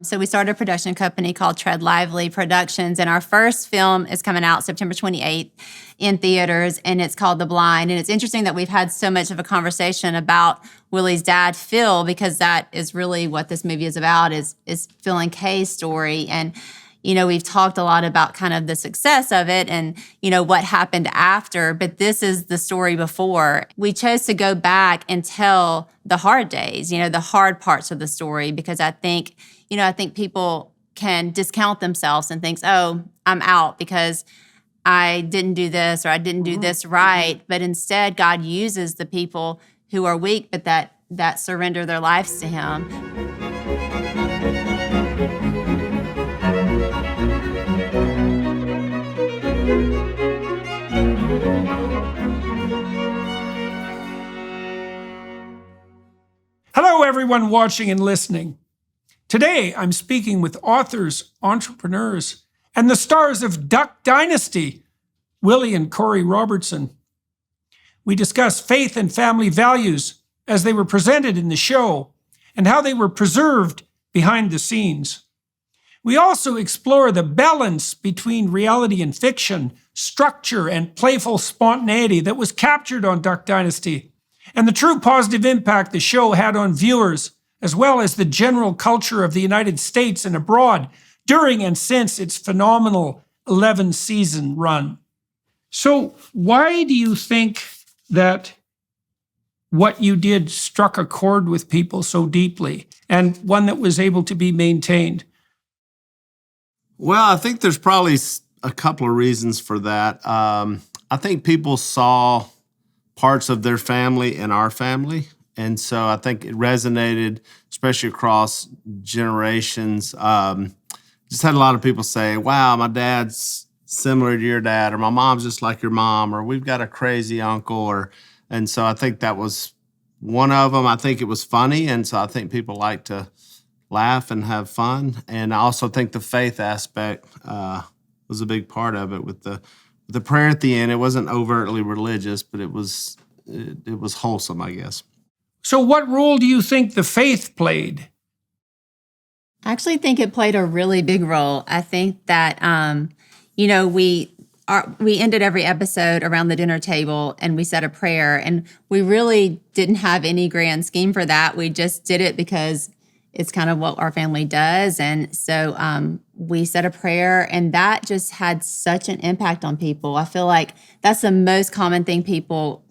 So we started a production company called Tread Lively Productions, and our first film is coming out September 28th in theaters, and it's called The Blind. And it's interesting that we've had so much of a conversation about Willie's dad, Phil, because that is really what this movie is about, is Phil and Kay's story. And we've talked a lot about kind of the success of it and, what happened after, but this is the story before. We chose to go back and tell the hard days, the hard parts of the story, because I think people can discount themselves and think, oh, I'm out because I didn't do this or I didn't do this right. But instead, God uses the people who are weak, but that surrender their lives to Him. Hello, everyone watching and listening. Today, I'm speaking with authors, entrepreneurs, and the stars of Duck Dynasty, Willie and Korie Robertson. We discuss faith and family values as they were presented in the show and how they were preserved behind the scenes. We also explore the balance between reality and fiction, structure and playful spontaneity that was captured on Duck Dynasty, and the true positive impact the show had on viewers, as well as the general culture of the United States and abroad during and since its phenomenal 11-season run. So why do you think that what you did struck a chord with people so deeply, and one that was able to be maintained? Well, I think there's probably a couple of reasons for that. I think people saw parts of their family in our family. And so I think it resonated, especially across generations. Just had a lot of people say, wow, my dad's similar to your dad, or my mom's just like your mom, or we've got a crazy uncle. And so I think that was one of them. I think it was funny. And so I think people like to laugh and have fun. And I also think the faith aspect was a big part of it with the prayer at the end. It wasn't overtly religious, but it was wholesome, I guess. So what role do you think the faith played? I actually think it played a really big role. I think that, we ended every episode around the dinner table and we said a prayer, and we really didn't have any grand scheme for that. We just did it because it's kind of what our family does. And so we said a prayer, and that just had such an impact on people. I feel like that's the most common thing people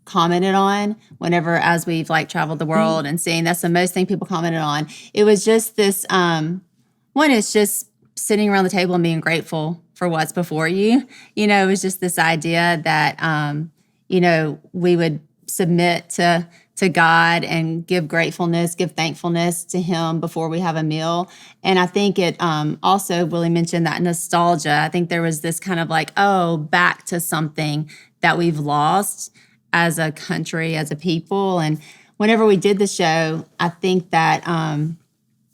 commented on whenever, as we've traveled the world and seen, that's the most thing people commented on. It was just this, it's just sitting around the table and being grateful for what's before you. It was just this idea that, we would submit to God and give gratefulness, give thankfulness to Him before we have a meal. And I think it also, Willie mentioned that nostalgia. I think there was this kind of back to something that we've lost as a country, as a people. And whenever we did the show, I think that,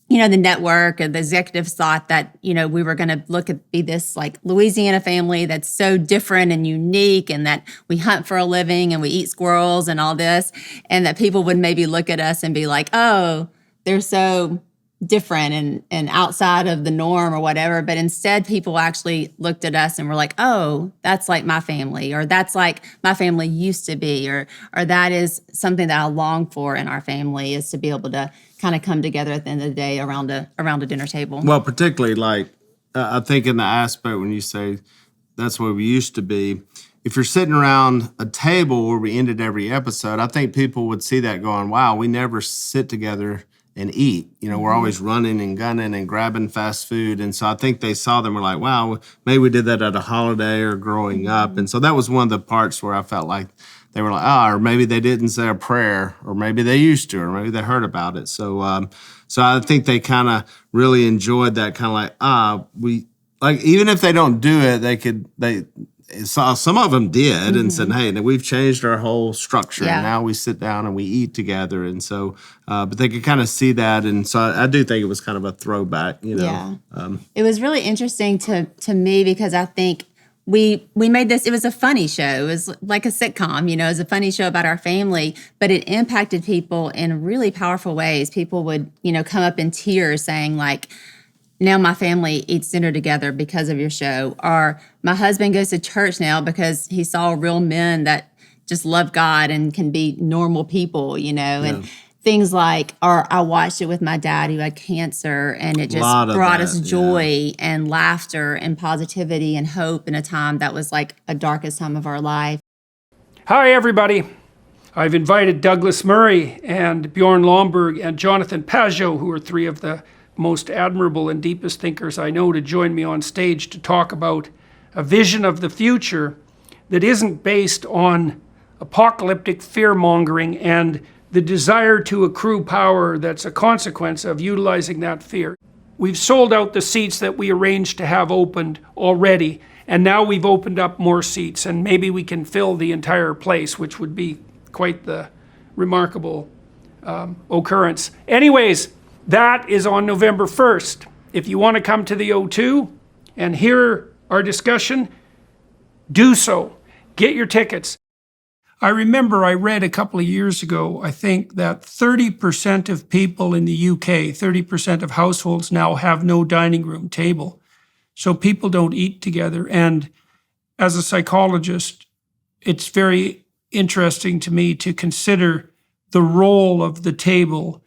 the network or the executives thought that, we were going to be this Louisiana family that's so different and unique, and that we hunt for a living and we eat squirrels and all this, and that people would maybe look at us and be like, oh, they're so different and outside of the norm or whatever. But instead, people actually looked at us and were like, oh, that's like my family, or that's like my family used to be, or that is something that I long for in our family, is to be able to kind of come together at the end of the day around a dinner table. Well, particularly I think in the aspect when you say that's where we used to be, if you're sitting around a table where we ended every episode, I think people would see that going, wow, we never sit together and eat. We're always running and gunning and grabbing fast food. And so I think they saw them, were like, wow, maybe we did that at a holiday or growing up. And so that was one of the parts where I felt like they were like, or maybe they didn't say a prayer, or maybe they used to, or maybe they heard about it. So I think they kind of really enjoyed that kind of even if they don't do it, some of them did and said, hey, we've changed our whole structure. Yeah. And now we sit down and we eat together. And so, but they could kind of see that. And so I do think it was kind of a throwback, Yeah. It was really interesting to me, because I think we made this, it was a funny show. It was like a sitcom, it was a funny show about our family, but it impacted people in really powerful ways. People would, come up in tears saying like, now my family eats dinner together because of your show. Or my husband goes to church now because he saw real men that just love God and can be normal people, and things like, or I watched it with my dad who had cancer, and it just brought us joy and laughter and positivity and hope in a time that was like a darkest time of our life. Hi, everybody. I've invited Douglas Murray and Bjorn Lomborg and Jonathan Pageau, who are three of the most admirable and deepest thinkers I know, to join me on stage to talk about a vision of the future that isn't based on apocalyptic fear-mongering and the desire to accrue power that's a consequence of utilizing that fear. We've sold out the seats that we arranged to have opened already, and now we've opened up more seats, and maybe we can fill the entire place, which would be quite the remarkable occurrence. Anyways, that is on November 1st. If you want to come to the O2 and hear our discussion, do so. Get your tickets. I remember I read a couple of years ago, I think, that 30% of people in the UK, 30% of households now have no dining room table. So people don't eat together. And as a psychologist, it's very interesting to me to consider the role of the table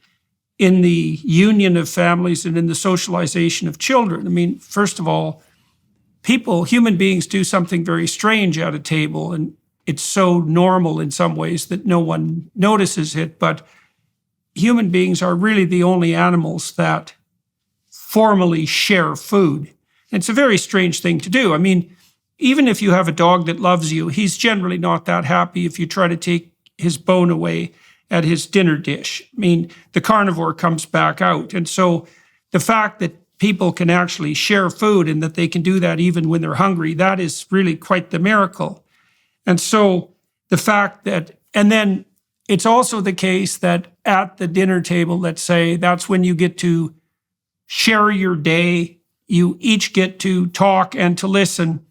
in the union of families and in the socialization of children. I mean, first of all, human beings do something very strange at a table, and it's so normal in some ways that no one notices it, but human beings are really the only animals that formally share food. And it's a very strange thing to do. I mean, even if you have a dog that loves you, he's generally not that happy if you try to take his bone away at his dinner dish. I mean, the carnivore comes back out. And so the fact that people can actually share food and that they can do that even when they're hungry, that is really quite the miracle. And so the fact that, and then it's also the case that at the dinner table, let's say, that's when you get to share your day. You each get to talk and to listen.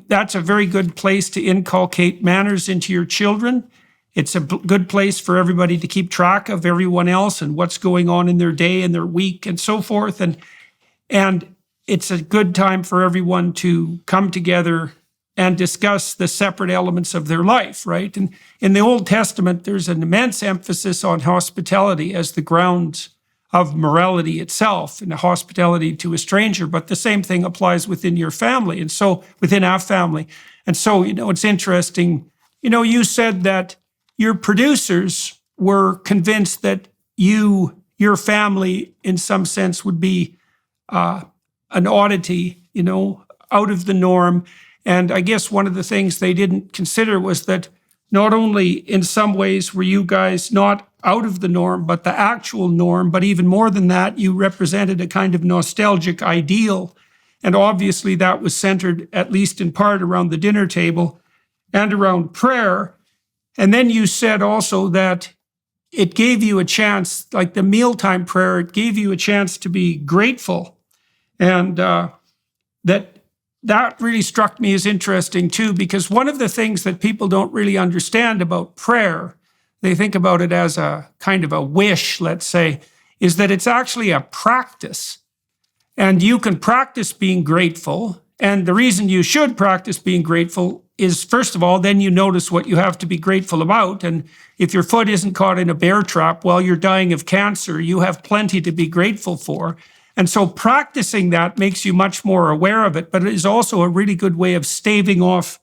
That's a very good place to inculcate manners into your children. It's a good place for everybody to keep track of everyone else and what's going on in their day and their week and so forth. And it's a good time for everyone to come together and discuss the separate elements of their life, right? And in the Old Testament, there's an immense emphasis on hospitality as the grounds of morality itself and hospitality to a stranger, but the same thing applies within your family, and so within our family. And so, it's interesting, you said that your producers were convinced that your family, in some sense, would be an oddity, out of the norm. And I guess one of the things they didn't consider was that not only in some ways were you guys not out of the norm, but the actual norm, but even more than that, you represented a kind of nostalgic ideal. And obviously that was centered, at least in part, around the dinner table and around prayer. And then you said also that it gave you a chance, like the mealtime prayer, it gave you a chance to be grateful. And that really struck me as interesting too, because one of the things that people don't really understand about prayer, they think about it as a kind of a wish, let's say, is that it's actually a practice. And you can practice being grateful. And the reason you should practice being grateful is, first of all, then you notice what you have to be grateful about. And if your foot isn't caught in a bear trap while you're dying of cancer, you have plenty to be grateful for. And so practicing that makes you much more aware of it, but it is also a really good way of staving off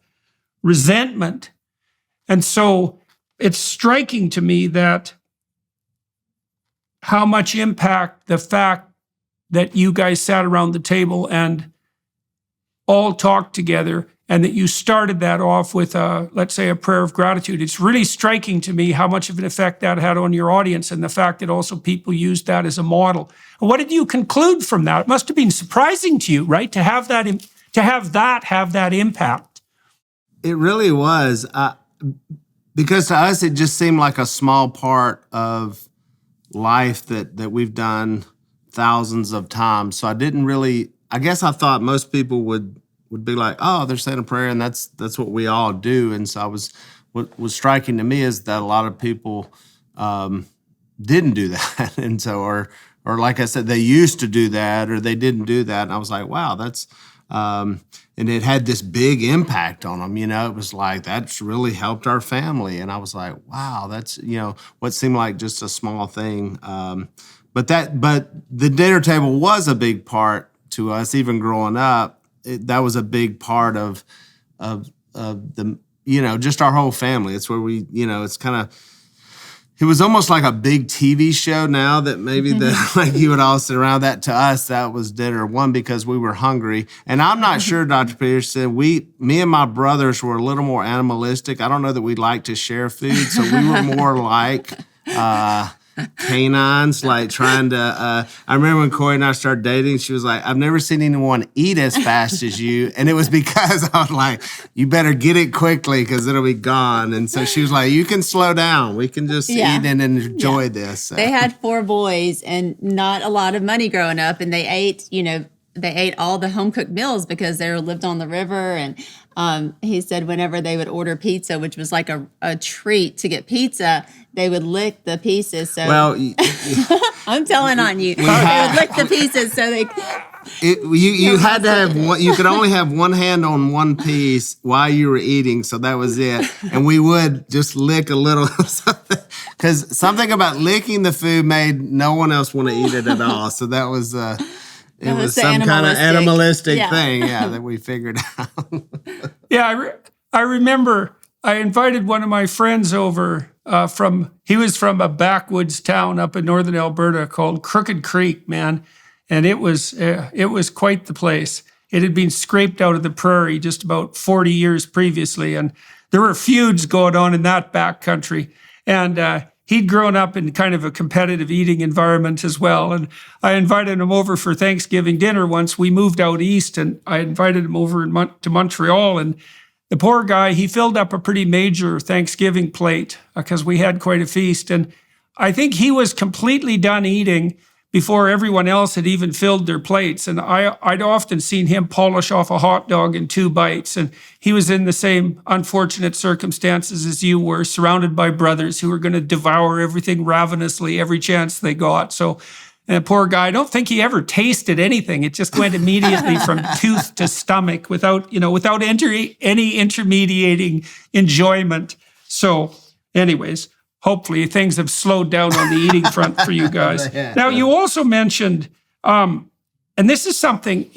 resentment. And so it's striking to me that how much impact the fact that you guys sat around the table and all talked together, and that you started that off with, let's say, a prayer of gratitude. It's really striking to me how much of an effect that had on your audience, and the fact that also people used that as a model. And what did you conclude from that? It must have been surprising to you, right, to have that impact. It really was, because to us it just seemed like a small part of life that we've done thousands of times. So I didn't really. I guess I thought most people would would be like, oh, they're saying a prayer, and that's what we all do. And so what was striking to me is that a lot of people didn't do that, and so or like I said, they used to do that, or they didn't do that, and I was like, wow, that's and it had this big impact on them. It was like that's really helped our family, and I was like, wow, that's what seemed like just a small thing, but the dinner table was a big part to us, even growing up. That was a big part of the just our whole family. It's where we it's kind of. It was almost like a big TV show now that maybe like you would all sit around. That to us, that was dinner. One, because we were hungry. And I'm not sure, Dr. Peterson, me and my brothers were a little more animalistic. I don't know that we liked to share food. So we were more like canines, like trying to, I remember when Korie and I started dating, she was like, I've never seen anyone eat as fast as you. And it was because I was like, you better get it quickly because it'll be gone. And so she was like, you can slow down. We can just eat and enjoy this. So. They had 4 boys and not a lot of money growing up. And they ate, they ate all the home cooked meals because they lived on the river. And he said whenever they would order pizza, which was like a treat to get pizza, they would lick the pieces. So I'm telling on you. They would lick the pieces so they. You had to have one. You could only have one hand on one piece while you were eating, so that was it. And we would just lick a little something because something about licking the food made no one else want to eat it at all. So that was. It was some kind of animalistic thing, that we figured out. I remember I invited one of my friends over he was from a backwoods town up in northern Alberta called Crooked Creek, man. And it was quite the place. It had been scraped out of the prairie just about 40 years previously. And there were feuds going on in that backcountry. And he'd grown up in kind of a competitive eating environment as well. And I invited him over for Thanksgiving dinner once. We moved out east, and I invited him over to Montreal. And the poor guy, he filled up a pretty major Thanksgiving plate because we had quite a feast. And I think he was completely done eating before everyone else had even filled their plates. And I'd often seen him polish off a hot dog in 2 bites. And he was in the same unfortunate circumstances as you were, surrounded by brothers who were going to devour everything ravenously every chance they got. So, and poor guy, I don't think he ever tasted anything. It just went immediately from tooth to stomach without any intermediating enjoyment. So anyways, hopefully things have slowed down on the eating front for you guys. Now, you also mentioned, and this is something,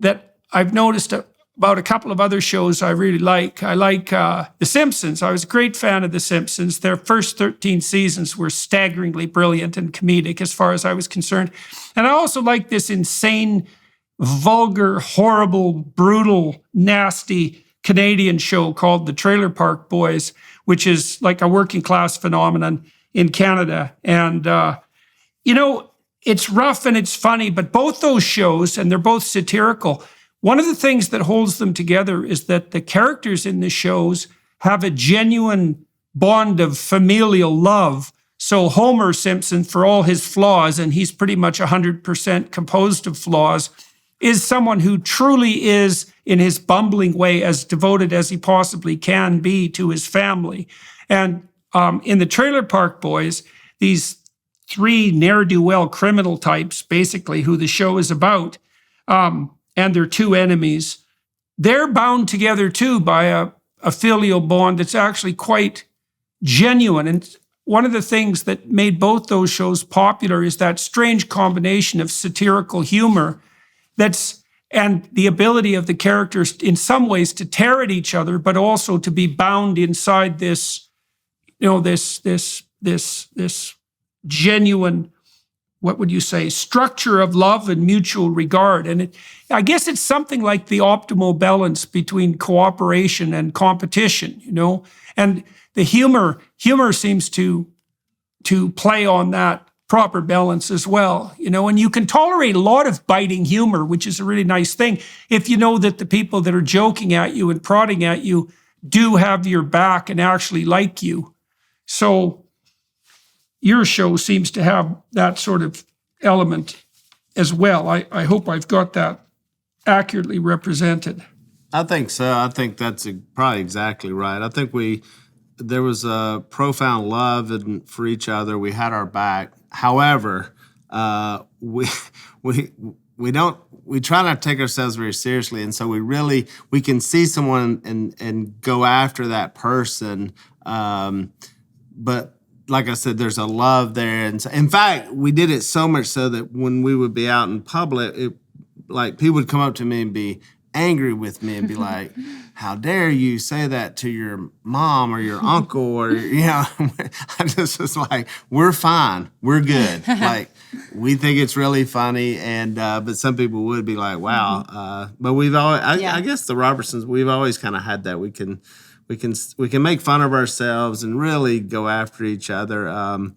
that I've noticed about a couple of other shows I really like. I like The Simpsons. I was a great fan of The Simpsons. Their first 13 seasons were staggeringly brilliant and comedic as far as I was concerned. And I also like this insane, vulgar, horrible, brutal, nasty Canadian show called The Trailer Park Boys, which is like a working class phenomenon in Canada. And, it's rough and it's funny, but both those shows, and they're both satirical, one of the things that holds them together is that the characters in the shows have a genuine bond of familial love. So Homer Simpson, for all his flaws, and he's pretty much 100% composed of flaws, is someone who truly is, in his bumbling way, as devoted as he possibly can be to his family. And in the Trailer Park Boys, these 3 ne'er-do-well criminal types, basically, who the show is about, and their 2 enemies, they're bound together too by a filial bond that's actually quite genuine. And one of the things that made both those shows popular is that strange combination of satirical humor and the ability of the characters in some ways to tear at each other, but also to be bound inside this, this genuine, what would you say, structure of love and mutual regard. And I guess it's something like the optimal balance between cooperation and competition, and the humor seems to play on that proper balance as well, and you can tolerate a lot of biting humor, which is a really nice thing, if you know that the people that are joking at you and prodding at you do have your back and actually like you. So your show seems to have that sort of element as well. I hope I've got that accurately represented. I think so. I think that's probably exactly right. I think there was a profound love for each other. We had our back. However, we try not to take ourselves very seriously, and so we can see someone and go after that person. But like I said, there's a love there, and so, in fact, we did it so much so that when we would be out in public, like people would come up to me and be angry with me and be like, how dare you say that to your mom or your uncle, or I just was like, we're fine, we're good. Like, we think it's really funny, and but some people would be like, wow. But we've always, I guess the Robertsons, we've always kind of had that. We can make fun of ourselves and really go after each other. And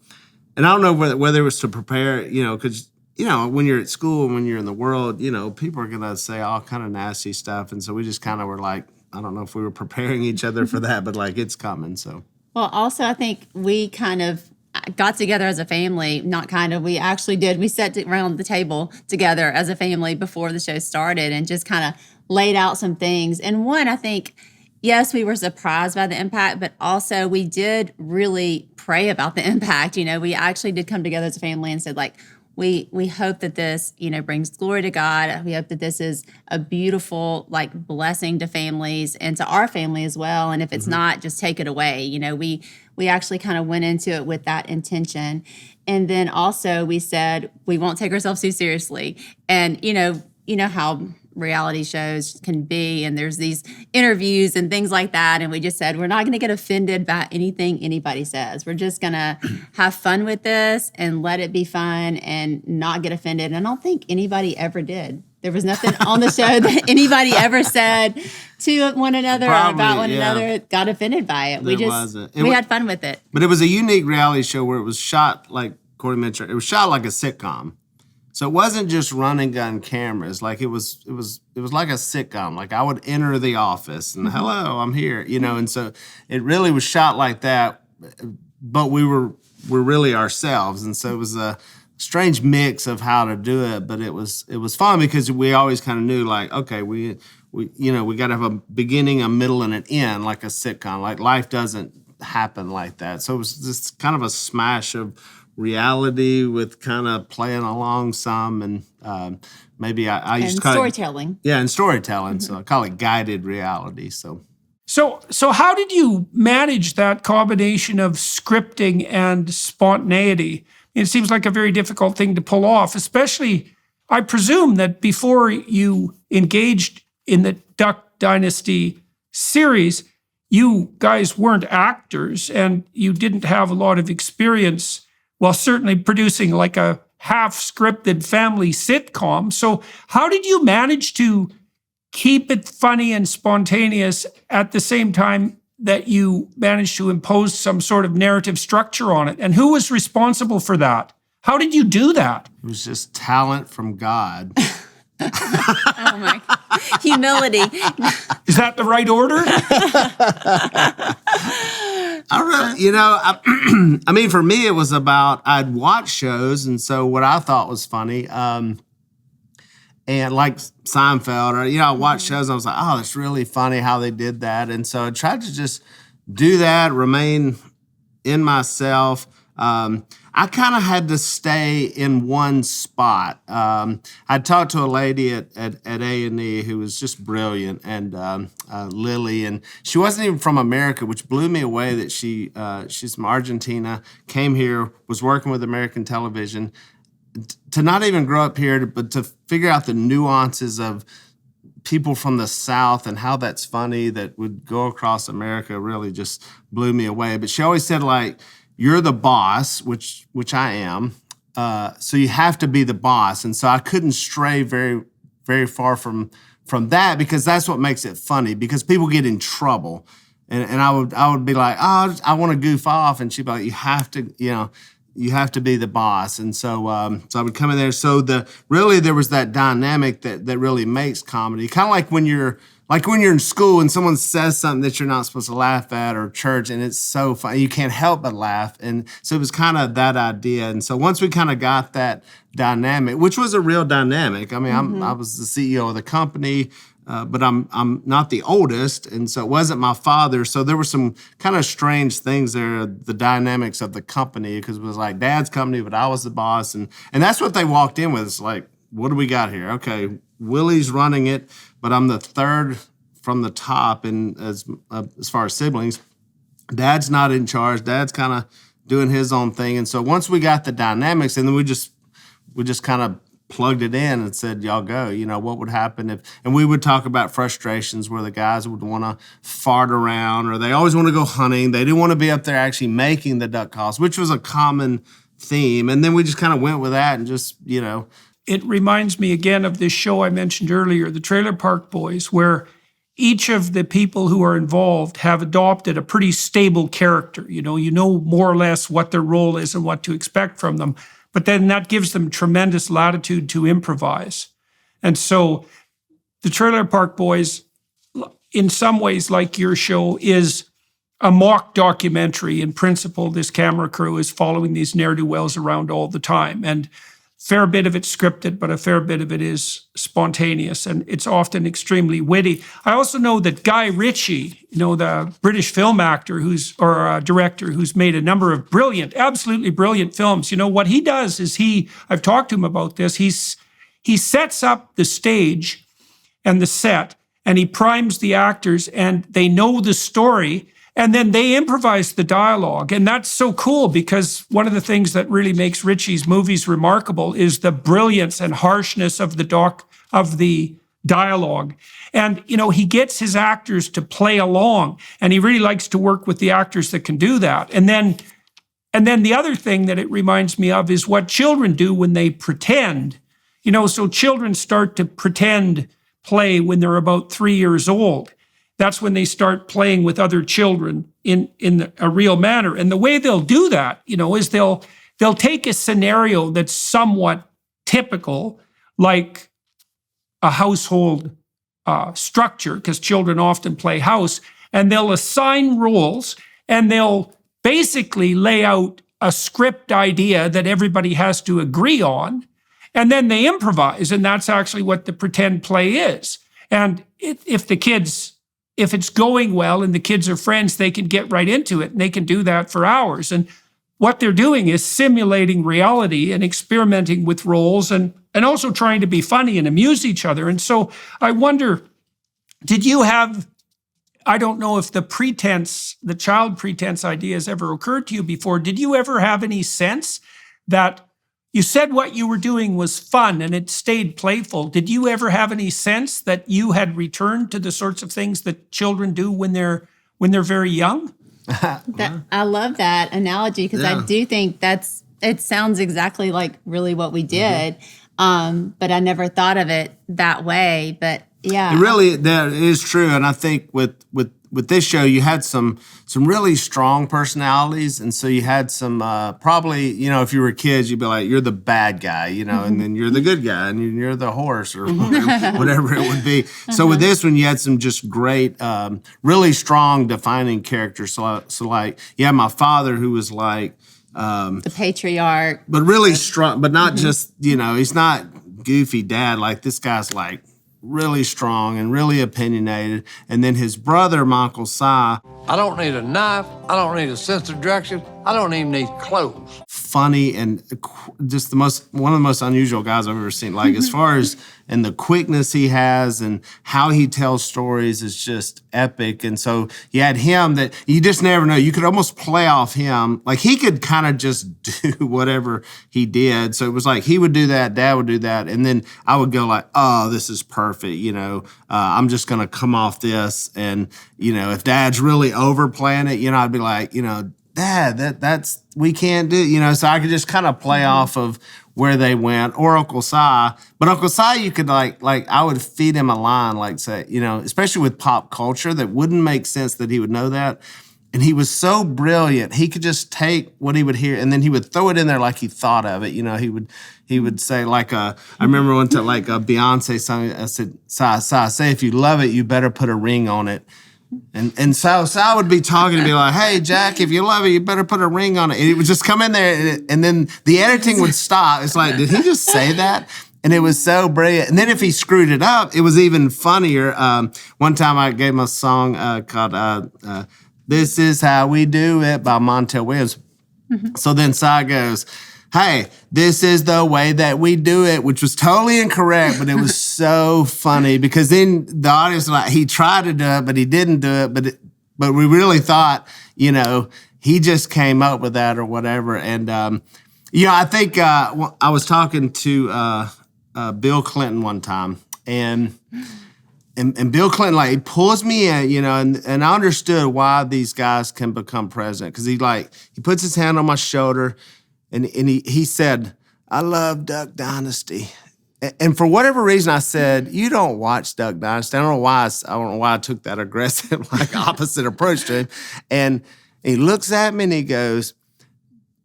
I don't know whether it was to prepare, because when you're at school and when you're in the world, people are gonna say all kind of nasty stuff, and so we just kind of were like, I don't know if we were preparing each other for that, but like, it's coming. So well, also I think we kind of got together as a family. We actually did. We sat around the table together as a family before the show started and just kind of laid out some things. And one, I think, yes, we were surprised by the impact, but also we did really pray about the impact. We actually did come together as a family and said, like, we hope that this, brings glory to God. We hope that this is a beautiful, blessing to families and to our family as well. And if it's not, just take it away. We actually kind of went into it with that intention. And then also we said, we won't take ourselves too seriously. And, you know how reality shows can be, and there's these interviews and things like that, and we just said we're not going to get offended by anything anybody says. We're just going to have fun with this and let it be fun and not get offended. And I don't think anybody ever did. There was nothing on the show that anybody ever said to one another or about one another got offended by it. We had fun with it. But it was a unique reality show where it was shot, like Korie mentioned, it was shot like a sitcom. So it wasn't just run and gun cameras. Like it was like a sitcom. Like I would enter the office and hello, I'm here, and so it really was shot like that, but we're really ourselves. And so it was a strange mix of how to do it, but it was fun because we always kind of knew, like, okay, we got to have a beginning, a middle, and an end, like a sitcom. Like life doesn't happen like that. So it was just kind of a smash of reality with kind of playing along some, and maybe I used to call storytelling. And storytelling. So I call it guided reality. So how did you manage that combination of scripting and spontaneity? It seems like a very difficult thing to pull off, especially, I presume that before you engaged in the Duck Dynasty series, you guys weren't actors and you didn't have a lot of experience, well, certainly producing like a half-scripted family sitcom. So how did you manage to keep it funny and spontaneous at the same time that you managed to impose some sort of narrative structure on it? And who was responsible for that? How did you do that? It was just talent from God. Oh my, humility. Is that the right order? I mean, for me, it was about, I'd watch shows, and so what I thought was funny, and like Seinfeld, or, I watched shows, and I was like, oh, that's really funny how they did that. And so I tried to just do that, remain in myself. I kind of had to stay in one spot. I talked to a lady at A&E who was just brilliant, and Lily, and she wasn't even from America, which blew me away that she's from Argentina, came here, was working with American television, to not even grow up here, but to figure out the nuances of people from the South and how that's funny that would go across America really just blew me away. But she always said, like, you're the boss, which I am. So you have to be the boss. And so I couldn't stray very, very far from that, because that's what makes it funny, because people get in trouble. And I would be like, oh, I want to goof off. And she'd be like, you have to be the boss. And so I would come in there. So there was that dynamic that really makes comedy. Kind of like when you're like when you're in school and someone says something that you're not supposed to laugh at, or church, and it's so funny, you can't help but laugh. And so it was kind of that idea. And so once we kind of got that dynamic, which was a real dynamic. I mean, I was the CEO of the company, but I'm not the oldest, and so it wasn't my father. So there were some kind of strange things there, the dynamics of the company, because it was like Dad's company, but I was the boss, and that's what they walked in with. It's like, what do we got here? Okay, Willie's running it, but I'm the third from the top, and as far as siblings, Dad's not in charge. Dad's kind of doing his own thing, and so once we got the dynamics, and then we just kind of plugged it in and said, y'all go. What would happen if, and we would talk about frustrations where the guys would want to fart around, or they always want to go hunting. They didn't want to be up there actually making the duck calls, which was a common theme. And then we just kind of went with that and just. It reminds me again of this show I mentioned earlier, the Trailer Park Boys, where each of the people who are involved have adopted a pretty stable character. You know more or less what their role is and what to expect from them. But then that gives them tremendous latitude to improvise. And so the Trailer Park Boys, in some ways, like your show, is a mock documentary. In principle, this camera crew is following these ne'er-do-wells around all the time. And fair bit of it's scripted, but a fair bit of it is spontaneous, and it's often extremely witty. I also know that Guy Ritchie, the British film actor director who's made a number of brilliant, absolutely brilliant films. What he does is I've talked to him about this. He sets up the stage and the set, and he primes the actors, and they know the story. And then they improvise the dialogue. And that's so cool, because one of the things that really makes Ritchie's movies remarkable is the brilliance and harshness of the dialogue. And, he gets his actors to play along, and he really likes to work with the actors that can do that. And then the other thing that it reminds me of is what children do when they pretend. So children start to pretend play when they're about 3 years old. That's when they start playing with other children in a real manner. And the way they'll do that, is they'll take a scenario that's somewhat typical, like a household structure, because children often play house, and they'll assign roles, and they'll basically lay out a script idea that everybody has to agree on, and then they improvise, and that's actually what the pretend play is. And if it's going well and the kids are friends, they can get right into it, and they can do that for hours. And what they're doing is simulating reality and experimenting with roles, and also trying to be funny and amuse each other. And so I wonder, did you have, I don't know if the child pretense idea has ever occurred to you before. Did you ever have any sense that you said what you were doing was fun and it stayed playful? Did you ever have any sense that you had returned to the sorts of things that children do when they're very young? I love that analogy, because I do think it sounds exactly like really what we did. But I never thought of it that way. But yeah, that is true. And I think with this show, you had some really strong personalities, and so you had some probably, if you were kids, you'd be like, you're the bad guy, and then you're the good guy, and you're the horse, or whatever it would be. So with this one, you had some just great, really strong defining characters. So like, my father, who was like the patriarch, but really strong, but not just, he's not goofy dad. Like, this guy's like really strong and really opinionated. And then his brother, Michael Sy. I don't need a knife. I don't need a sense of direction. I don't even need clothes. Funny and just one of the most unusual guys I've ever seen. Like, as far as, and the quickness he has and how he tells stories is just epic. And so you had him that you just never know. You could almost play off him. Like, he could kind of just do whatever he did. So it was like, he would do that, Dad would do that. And then I would go like, oh, this is perfect. I'm just going to come off this. And, if Dad's really overplaying it, I'd be like, Dad, that's we can't do, so I could just kind of play off of where they went, or Uncle Sy. But Uncle Sy, you could like I would feed him a line, like, say, especially with pop culture, that wouldn't make sense that he would know that. And he was so brilliant. He could just take what he would hear and then he would throw it in there like he thought of it. You know, he would say like, I remember one time like a Beyonce song, I said, say if you love it, you better put a ring on it. And so I would be talking and be like, hey, Jack, if you love it, you better put a ring on it. And it would just come in there and then the editing would stop. It's like, did he just say that? And it was so brilliant. And then if he screwed it up, it was even funnier. One time I gave him a song called This Is How We Do It by Montel Williams. Mm-hmm. So then Si goes, hey, this is the way that we do it, which was totally incorrect, but it was so funny because then the audience was like, he tried to do it, but he didn't do it. But we really thought, you know, he just came up with that or whatever. And, you know, I think I was talking to Bill Clinton one time, and Bill Clinton, like, he pulls me in, you know, and I understood why these guys can become president. Because he puts his hand on my shoulder and he said, I love Duck Dynasty. And for whatever reason, I said, you don't watch Duck Dynasty. I don't know why I took that aggressive, like, opposite approach to him. And he looks at me and he goes,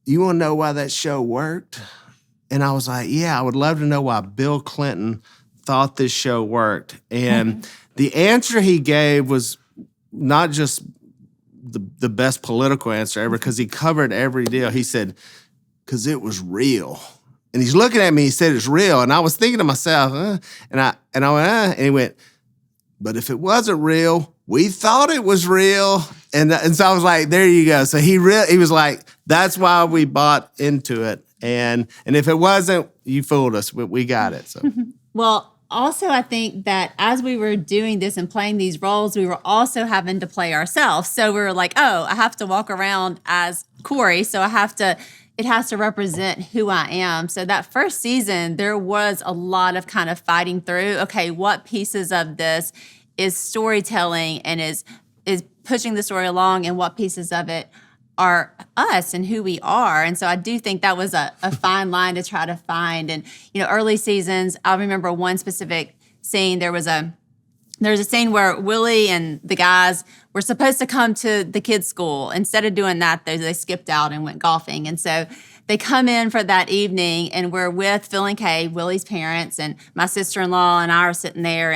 you want to know why that show worked? And I was like, yeah, I would love to know why Bill Clinton thought this show worked. And the answer he gave was not just the best political answer ever, because he covered every deal. He said, because it was real. And he's looking at me, he said it's real. And I was thinking to myself, and I went, and he went, but if it wasn't real, we thought it was real. And so I was like, there you go. So he was like, that's why we bought into it. And if it wasn't, you fooled us. We got it. So Well, also, I think that as we were doing this and playing these roles, we were also having to play ourselves. So we were like, oh, I have to walk around as Korie. So it has to represent who I am. So that first season, there was a lot of kind of fighting through, okay, what pieces of this is storytelling and is pushing the story along, and what pieces of it are us and who we are. And so I do think that was a fine line to try to find. And, you know, early seasons, I remember one specific scene. There's a scene where Willie and the guys were supposed to come to the kids' school. Instead of doing that, they skipped out and went golfing. And so they come in for that evening, and we're with Phil and Kay, Willie's parents, and my sister-in-law and I are sitting there.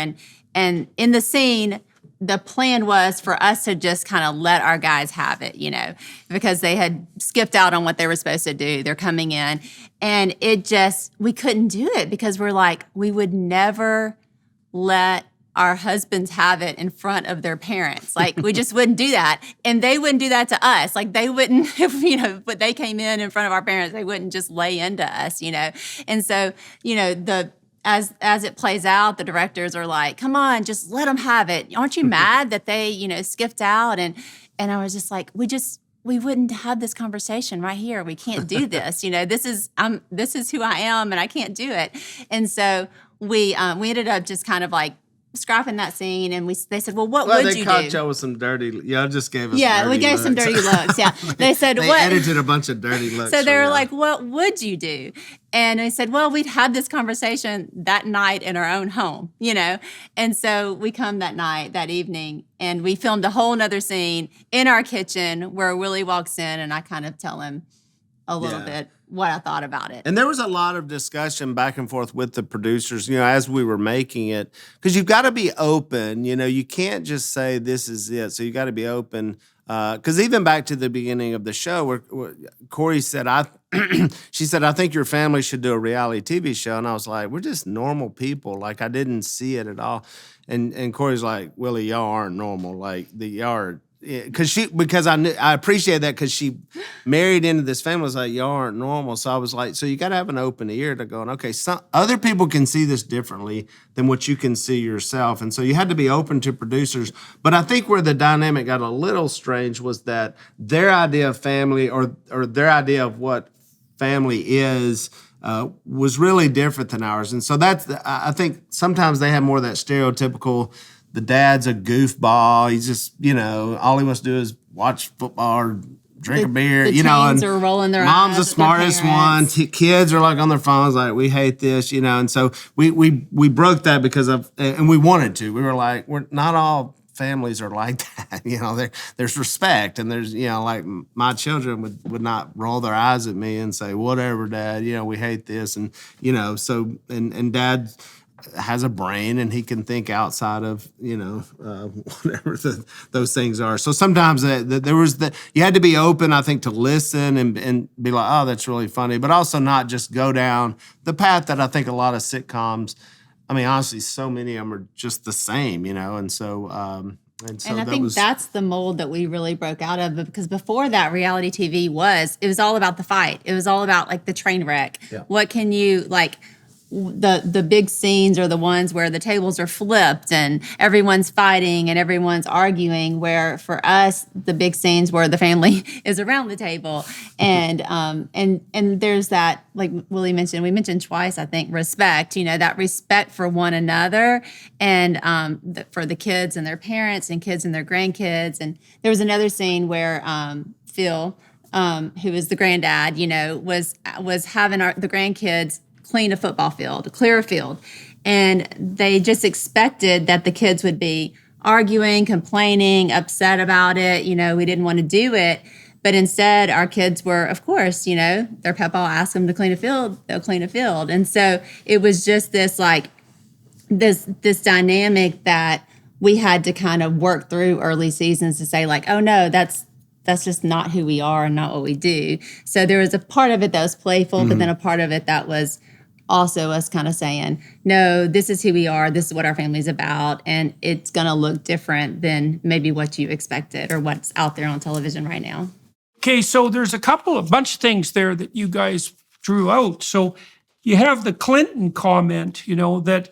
And in the scene, the plan was for us to just kind of let our guys have it, you know, because they had skipped out on what they were supposed to do. They're coming in, and we couldn't do it because we're like, we would never let our husbands have it in front of their parents. Like, we just wouldn't do that. And they wouldn't do that to us. Like, they wouldn't, but they came in front of our parents, they wouldn't just lay into us, you know. And so, you know, as it plays out, the directors are like, come on, just let them have it. Aren't you mad that they, you know, skipped out? And I was just like, we wouldn't have this conversation right here. We can't do this. You know, this is who I am, and I can't do it. And so we ended up just kind of like scrapping that scene, and they said, well, what would you do? They caught y'all with some dirty, y'all just gave us dirty we gave looks. Some dirty looks, yeah. They said, they edited a bunch of dirty looks. So they were like, what would you do? And I said, well, we'd had this conversation that night in our own home, you know? And so we come that evening, and we filmed a whole nother scene in our kitchen where Willie walks in, and I kind of tell him a little bit what I thought about it. And there was a lot of discussion back and forth with the producers, you know, as we were making it, because you've got to be open, you know, you can't just say this is it. So you got to be open. Because even back to the beginning of the show, where Korie said, she said, I think your family should do a reality TV show. And I was like, we're just normal people. Like, I didn't see it at all. And Corey's like, Willie, y'all aren't normal. Like, y'all are. Because I appreciate that, because she married into this family. I was like, y'all aren't normal. So I was like, so you got to have an open ear to going, okay, some other people can see this differently than what you can see yourself. And so you had to be open to producers. But I think where the dynamic got a little strange was that their idea of family or their idea of what family is was really different than ours. And so I think sometimes they have more of that stereotypical, the dad's a goofball. He's just, you know, all he wants to do is watch football or drink a beer. The you know, teens are rolling their mom's eyes the smartest one. Kids are like on their phones, like, we hate this, you know. And so we broke that because of, and we wanted to. We were like, we're not all families are like that. There's respect, and there's, like my children would not roll their eyes at me and say, whatever, Dad, we hate this. And, so, and Dad has a brain and he can think outside of, whatever those things are. So sometimes you had to be open, I think, to listen and be like, oh, that's really funny, but also not just go down the path that I think a lot of sitcoms, I mean, honestly, so many of them are just the same, and so I think that's the mold that we really broke out of, because before that, reality TV it was all about the fight. It was all about like the train wreck. Yeah. What can you the big scenes are the ones where the tables are flipped and everyone's fighting and everyone's arguing, where for us the big scenes where the family is around the table and there's that, like Willie mentioned, we mentioned twice, I think, respect, that respect for one another and for the kids and their parents and kids and their grandkids. And there was another scene where Phil, who is the granddad, was having the grandkids clean a football field, clear a field. And they just expected that the kids would be arguing, complaining, upset about it. We didn't want to do it. But instead, our kids were, of course, their papa asked them to clean a field, they'll clean a field. And so it was just this this dynamic that we had to kind of work through early seasons to say like, oh no, that's just not who we are and not what we do. So there was a part of it that was playful, but then a part of it that was also us kind of saying, no, this is who we are, this is what our family's about, and it's going to look different than maybe what you expected or what's out there on television right now. Okay, so there's a bunch of things there that you guys drew out. So you have the Clinton comment, that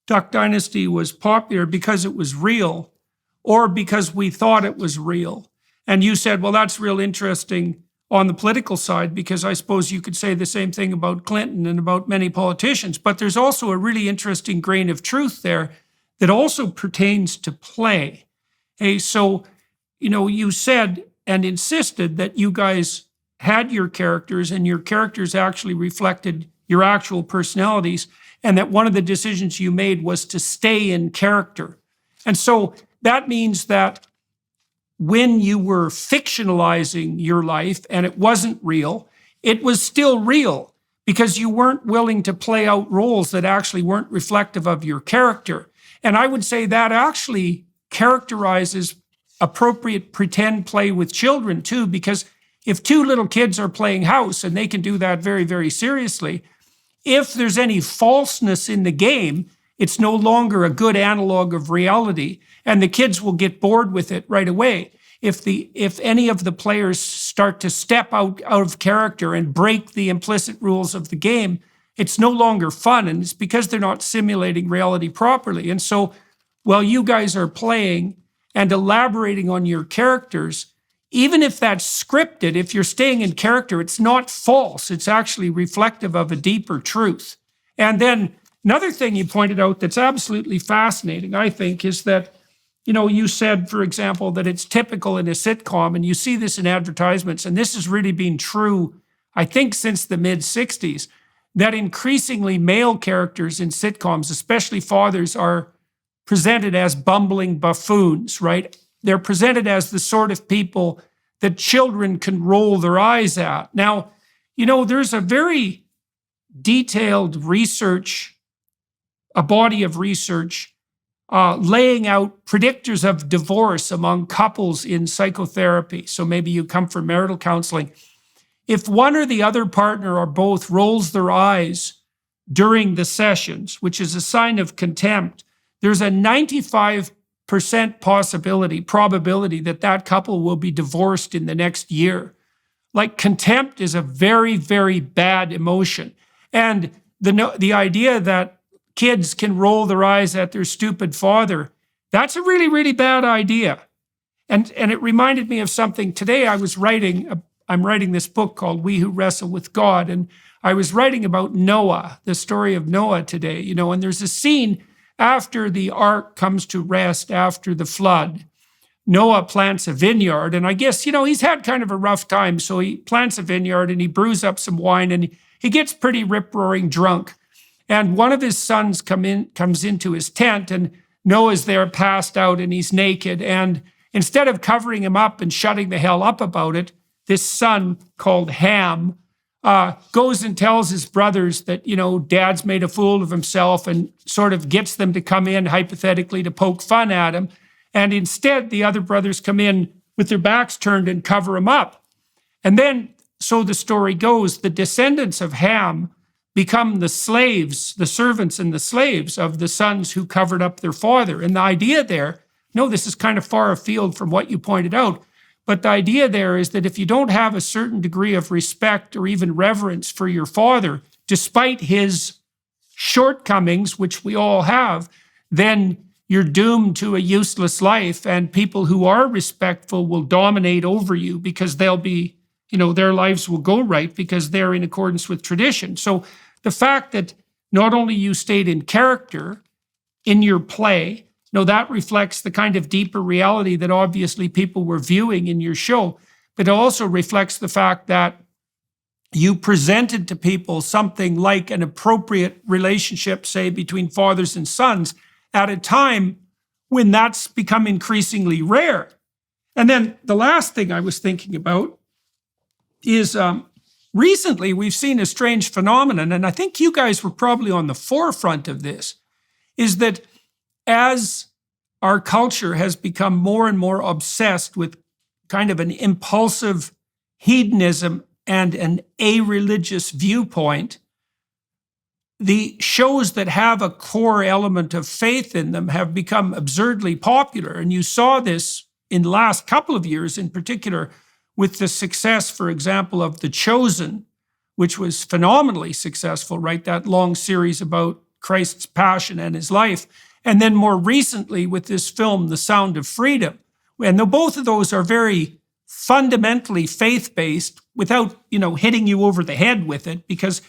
Duck Dynasty was popular because it was real or because we thought it was real. And you said, well, that's real interesting on the political side, because I suppose you could say the same thing about Clinton and about many politicians. But there's also a really interesting grain of truth there that also pertains to play. Hey, so, you said and insisted that you guys had your characters and your characters actually reflected your actual personalities, and that one of the decisions you made was to stay in character. And so that means that when you were fictionalizing your life and it wasn't real, it was still real because you weren't willing to play out roles that actually weren't reflective of your character. And I would say that actually characterizes appropriate pretend play with children too, because if two little kids are playing house, and they can do that very, very seriously, if there's any falseness in the game, it's no longer a good analog of reality, and the kids will get bored with it right away. If any of the players start to step out of character and break the implicit rules of the game, it's no longer fun, and it's because they're not simulating reality properly. And so while you guys are playing and elaborating on your characters, even if that's scripted, if you're staying in character, it's not false. It's actually reflective of a deeper truth. And then another thing you pointed out that's absolutely fascinating, I think, is that, you said, for example, that it's typical in a sitcom, and you see this in advertisements, and this has really been true, I think, since the mid-'60s, that increasingly male characters in sitcoms, especially fathers, are presented as bumbling buffoons, right? They're presented as the sort of people that children can roll their eyes at. Now, there's a very detailed research, a body of research, laying out predictors of divorce among couples in psychotherapy. So maybe you come from marital counseling. If one or the other partner or both rolls their eyes during the sessions, which is a sign of contempt, there's a 95% probability that couple will be divorced in the next year. Like, contempt is a very, very bad emotion. And the idea that kids can roll their eyes at their stupid father, that's a really, really bad idea. And it reminded me of something. Today I'm writing this book called We Who Wrestle with God, and I was writing about Noah, the story of Noah today, and there's a scene after the ark comes to rest after the flood. Noah plants a vineyard, and I guess, he's had kind of a rough time, so he plants a vineyard and he brews up some wine and he gets pretty rip-roaring drunk. And one of his sons comes into his tent, and Noah's there passed out and he's naked. And instead of covering him up and shutting the hell up about it, this son called Ham goes and tells his brothers that, dad's made a fool of himself, and sort of gets them to come in hypothetically to poke fun at him. And instead, the other brothers come in with their backs turned and cover him up. And then, so the story goes, the descendants of Ham become the slaves, the servants and the slaves of the sons who covered up their father. And the idea there, no, this is kind of far afield from what you pointed out, but the idea there is that if you don't have a certain degree of respect or even reverence for your father, despite his shortcomings, which we all have, then you're doomed to a useless life, and people who are respectful will dominate over you because they'll be, their lives will go right because they're in accordance with tradition. So the fact that not only you stayed in character in your play, that reflects the kind of deeper reality that obviously people were viewing in your show, but it also reflects the fact that you presented to people something like an appropriate relationship, say, between fathers and sons at a time when that's become increasingly rare. And then the last thing I was thinking about is recently we've seen a strange phenomenon, and I think you guys were probably on the forefront of this, is that as our culture has become more and more obsessed with kind of an impulsive hedonism and an a-religious viewpoint, the shows that have a core element of faith in them have become absurdly popular. And you saw this in the last couple of years, in particular, with the success, for example, of The Chosen, which was phenomenally successful, right? That long series about Christ's passion and his life. And then more recently with this film, The Sound of Freedom. And both of those are very fundamentally faith-based without, hitting you over the head with it, because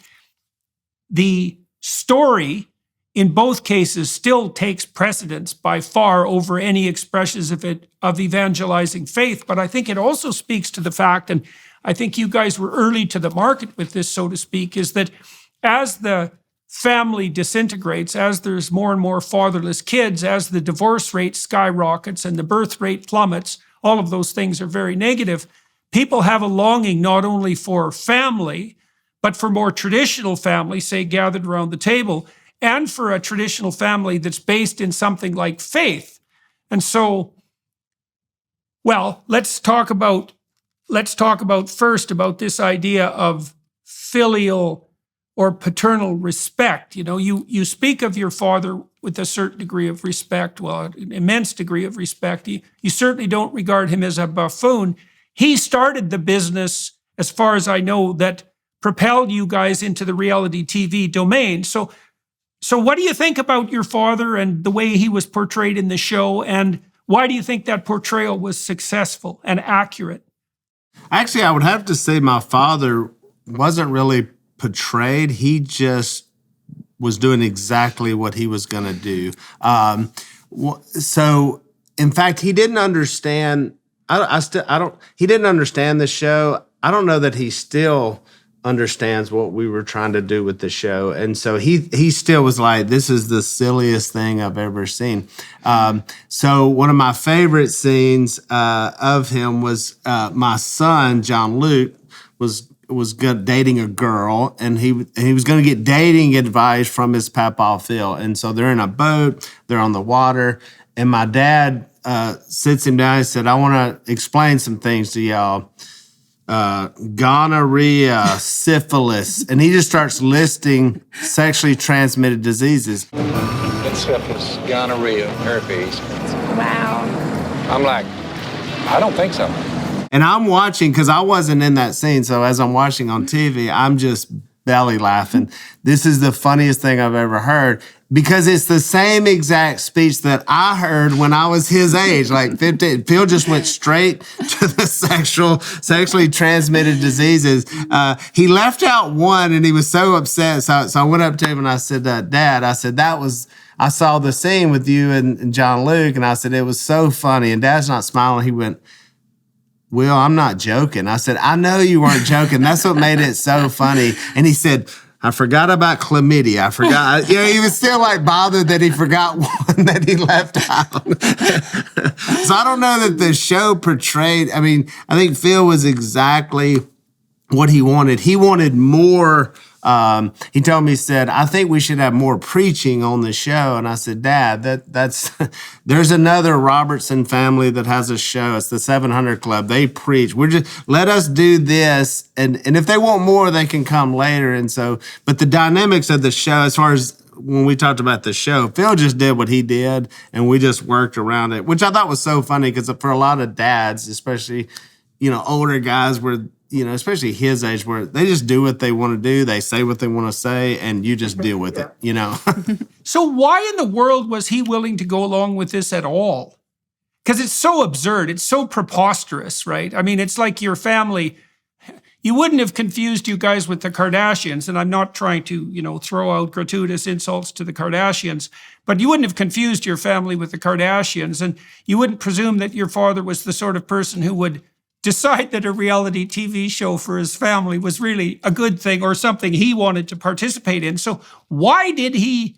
the story in both cases still takes precedence by far over any expressions of evangelizing faith. But I think it also speaks to the fact, and I think you guys were early to the market with this, so to speak, is that as the family disintegrates, as there's more and more fatherless kids, as the divorce rate skyrockets and the birth rate plummets, all of those things are very negative. People have a longing not only for family, but for more traditional family, say gathered around the table, and for a traditional family that's based in something like faith. And so, well, let's talk about first about this idea of filial or paternal respect. You speak of your father with a certain degree of respect, well, an immense degree of respect. You certainly don't regard him as a buffoon. He started the business, as far as I know, that propelled you guys into the reality TV domain. So what do you think about your father and the way he was portrayed in the show, and why do you think that portrayal was successful and accurate? Actually, I would have to say my father wasn't really portrayed. He just was doing exactly what he was going to do. So, in fact, he didn't understand. He didn't understand the show. I don't know that he still understands what we were trying to do with the show, and so he still was like, "This is the silliest thing I've ever seen." So one of my favorite scenes of him was my son John Luke was dating a girl, and he was going to get dating advice from his papa Phil. And so they're in a boat, they're on the water, and my dad sits him down and said, "I want to explain some things to y'all. Gonorrhea, syphilis," and he just starts listing sexually transmitted diseases. Syphilis, gonorrhea, herpes. Wow. I'm like, I don't think so. And I'm watching, because I wasn't in that scene, so as I'm watching on TV, I'm just belly laughing. This is the funniest thing I've ever heard, because it's the same exact speech that I heard when I was his age, like 15. Phil just went straight to the sexually transmitted diseases. He left out one, and he was so upset. So I went up to him and I said, "Dad," I said, I saw the scene with you and John Luke, and I said, it was so funny. And Dad's not smiling. He went, "Will, I'm not joking." I said, "I know you weren't joking. That's what made it so funny." And he said, I forgot about chlamydia. I forgot. He was still like bothered that he forgot one that he left out. So I don't know that the show portrayed. I mean, I think Phil was exactly what he wanted. He wanted more. He told me, he said, I think we should have more preaching on the show. And I said, Dad, that's there's another Robertson family that has a show. It's the 700 Club. They preach. Let us do this. And if they want more, they can come later. And so, but the dynamics of the show, as far as when we talked about the show, Phil just did what he did and we just worked around it, which I thought was so funny because for a lot of dads, especially, older guys were, especially his age, where they just do what they want to do. They say what they want to say, and you just deal with it, So why in the world was he willing to go along with this at all? Because it's so absurd. It's so preposterous, right? I mean, it's like your family. You wouldn't have confused you guys with the Kardashians, and I'm not trying to, throw out gratuitous insults to the Kardashians, but you wouldn't have confused your family with the Kardashians, and you wouldn't presume that your father was the sort of person who would decide that a reality TV show for his family was really a good thing or something he wanted to participate in. So why did he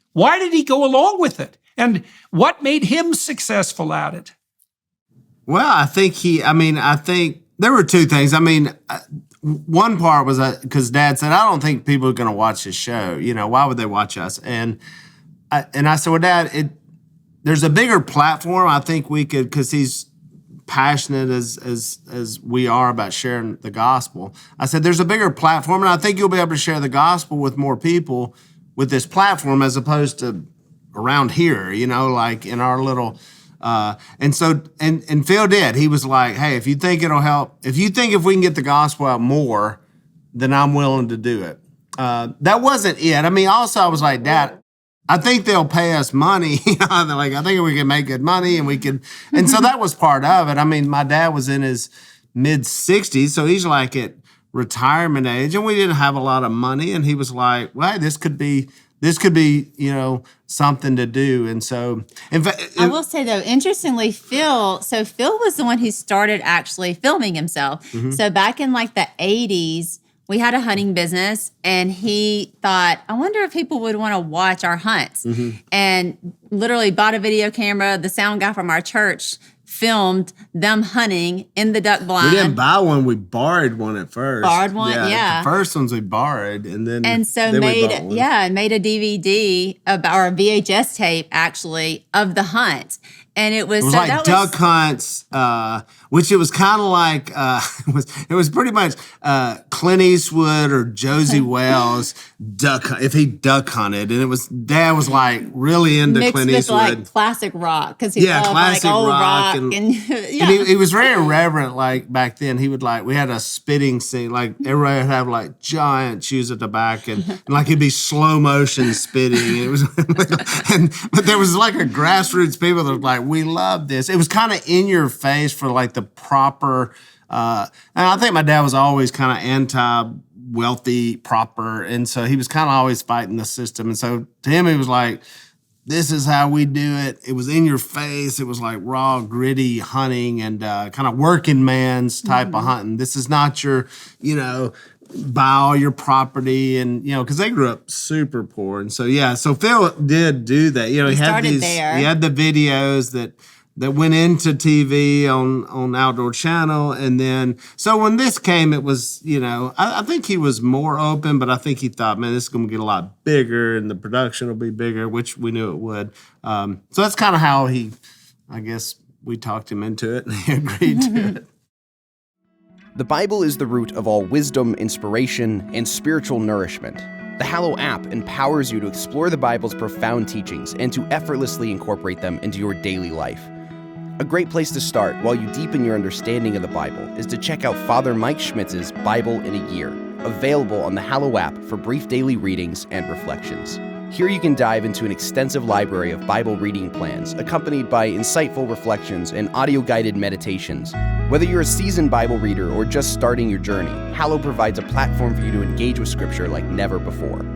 go along with it? And what made him successful at it? Well, I think there were two things. One part was because Dad said, I don't think people are going to watch this show. Why would they watch us? And I said, well, Dad, there's a bigger platform. I think we could, because he's passionate as we are about sharing the gospel. I said, there's a bigger platform, and I think you'll be able to share the gospel with more people with this platform as opposed to around here, like in our little, and Phil did. He was like, hey, if you think it'll help, if we can get the gospel out more, then I'm willing to do it. That wasn't it. Also I was like, Dad, I think they'll pay us money. I think we can make good money and so that was part of it. My dad was in his mid 60s, so he's like at retirement age, and we didn't have a lot of money. And he was like, well, this could be, something to do. And so, in fact, I will say though, interestingly, Phil was the one who started actually filming himself. Mm-hmm. So back in like the 80s, we had a hunting business, and he thought, I wonder if people would want to watch our hunts. Mm-hmm. And literally bought a video camera. The sound guy from our church filmed them hunting in the duck blind. We didn't buy one. We borrowed one at first. Borrowed one, yeah. The first ones we borrowed, and then made a DVD or a VHS tape actually of the hunt. And it was duck hunts, which it was kind of like it was pretty much Clint Eastwood or Josie Wells duck hunt, if he duck hunted, and Dad was like really into mixed Clint with Eastwood, like classic rock, because he loved classic like old rock and yeah. he was very irreverent. Like back then, he would we had a spitting scene, like everybody would have like giant shoes at the back, and like it'd be slow motion spitting. And it was, but there was like a grassroots people that were like, we love this. It was kind of in your face for like the proper, and I think my dad was always kind of anti-wealthy proper, and so he was kind of always fighting the system. And so to him, he was like, this is how we do it. It was in your face. It was like raw, gritty hunting and kind of working man's type of hunting. This is not your, buy all your property, and because they grew up super poor. And so so Phil did do that. He had he had the videos that went into TV on Outdoor Channel, and then so when this came, it was I think he was more open, but I think he thought, man, this is going to get a lot bigger, and the production will be bigger, which we knew it would. So that's kind of how I guess we talked him into it, and he agreed to it. The Bible is the root of all wisdom, inspiration, and spiritual nourishment. The Hallow app empowers you to explore the Bible's profound teachings and to effortlessly incorporate them into your daily life. A great place to start while you deepen your understanding of the Bible is to check out Father Mike Schmitz's Bible in a Year, available on the Hallow app for brief daily readings and reflections. Here you can dive into an extensive library of Bible reading plans, accompanied by insightful reflections and audio-guided meditations. Whether you're a seasoned Bible reader or just starting your journey, Hallow provides a platform for you to engage with Scripture like never before.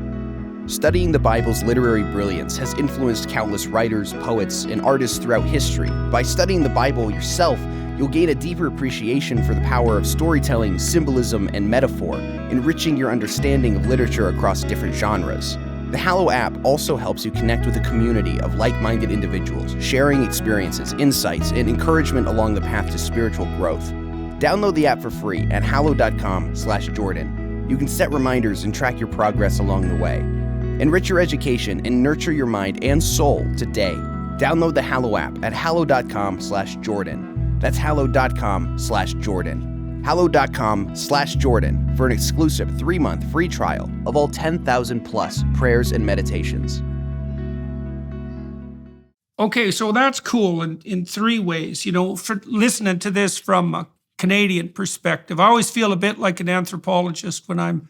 Studying the Bible's literary brilliance has influenced countless writers, poets, and artists throughout history. By studying the Bible yourself, You'll gain a deeper appreciation for the power of storytelling, symbolism, and metaphor, enriching your understanding of literature across different genres. The Hallow app also helps you connect with a community of like-minded individuals, sharing experiences, insights, and encouragement along the path to spiritual growth. Download the app for free at hallow.com/Jordan. You can set reminders and track your progress along the way. Enrich your education and nurture your mind and soul today. Download the Hallow app at hallow.com/Jordan. That's hallow.com/Jordan. hallow.com/Jordan for an exclusive 3-month free trial of all 10,000 plus prayers and meditations. Okay, so that's cool in 3 ways. You know, for listening to this from a Canadian perspective, I always feel a bit like an anthropologist when I'm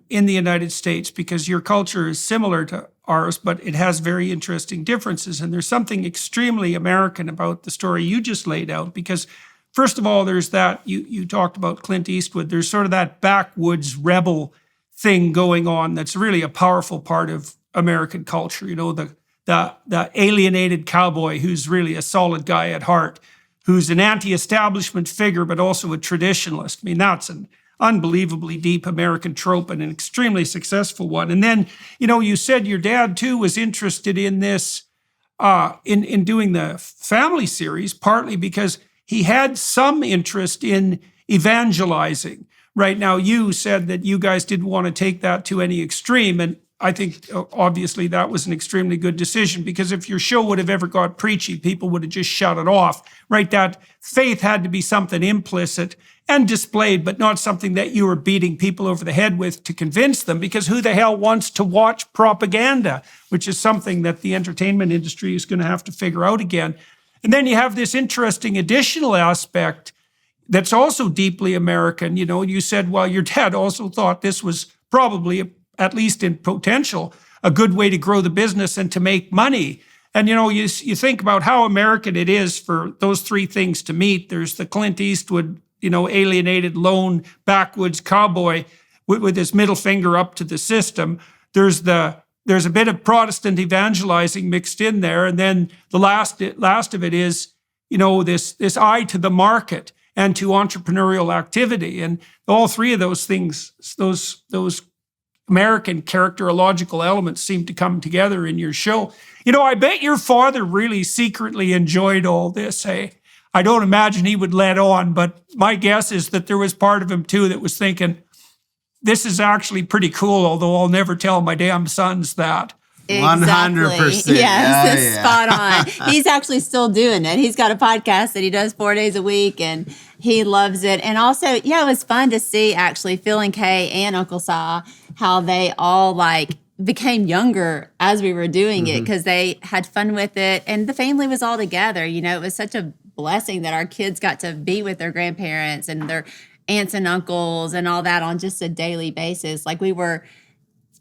in the United States, because your culture is similar to ours, but it has very interesting differences. And there's something extremely American about the story you just laid out, because first of all, there's that, you talked about Clint Eastwood, there's sort of that backwoods rebel thing going on that's really a powerful part of American culture. You know, the alienated cowboy who's really a solid guy at heart, who's an anti-establishment figure, but also a traditionalist. I mean, that's an unbelievably deep American trope and an extremely successful one. And then, you know, you said your dad too was interested in this, in doing the family series, partly because he had some interest in evangelizing. Right now, you said that you guys didn't want to take that to any extreme. And I think obviously that was an extremely good decision, because if your show would have ever got preachy, people would have just shut it off, right? That faith had to be something implicit and displayed, but not something that you were beating people over the head with to convince them, because who the hell wants to watch propaganda, which is something that the entertainment industry is going to have to figure out again. And then you have this interesting additional aspect that's also deeply American. You know, you said, well, your dad also thought this was probably, at least in potential, a good way to grow the business and to make money. And, you know, you think about how American it is for those 3 things to meet. There's the Clint Eastwood, you know, alienated, lone, backwoods cowboy with his middle finger up to the system. There's a bit of Protestant evangelizing mixed in there. And then the last of it is, you know, this eye to the market and to entrepreneurial activity. And all 3 of those things, those American characterological elements seem to come together in your show. You know, I bet your father really secretly enjoyed all this, hey? I don't imagine he would let on, but my guess is that there was part of him too that was thinking, this is actually pretty cool, although I'll never tell my damn sons that. Exactly. 100%. Yes, spot on. He's actually still doing it. He's got a podcast that he does 4 days a week, and he loves it. And also, yeah, it was fun to see actually Phil and Kay and Uncle Si, how they all like became younger as we were doing it, because they had fun with it and the family was all together. You know, it was such a blessing that our kids got to be with their grandparents and their aunts and uncles and all that on just a daily basis. Like we were,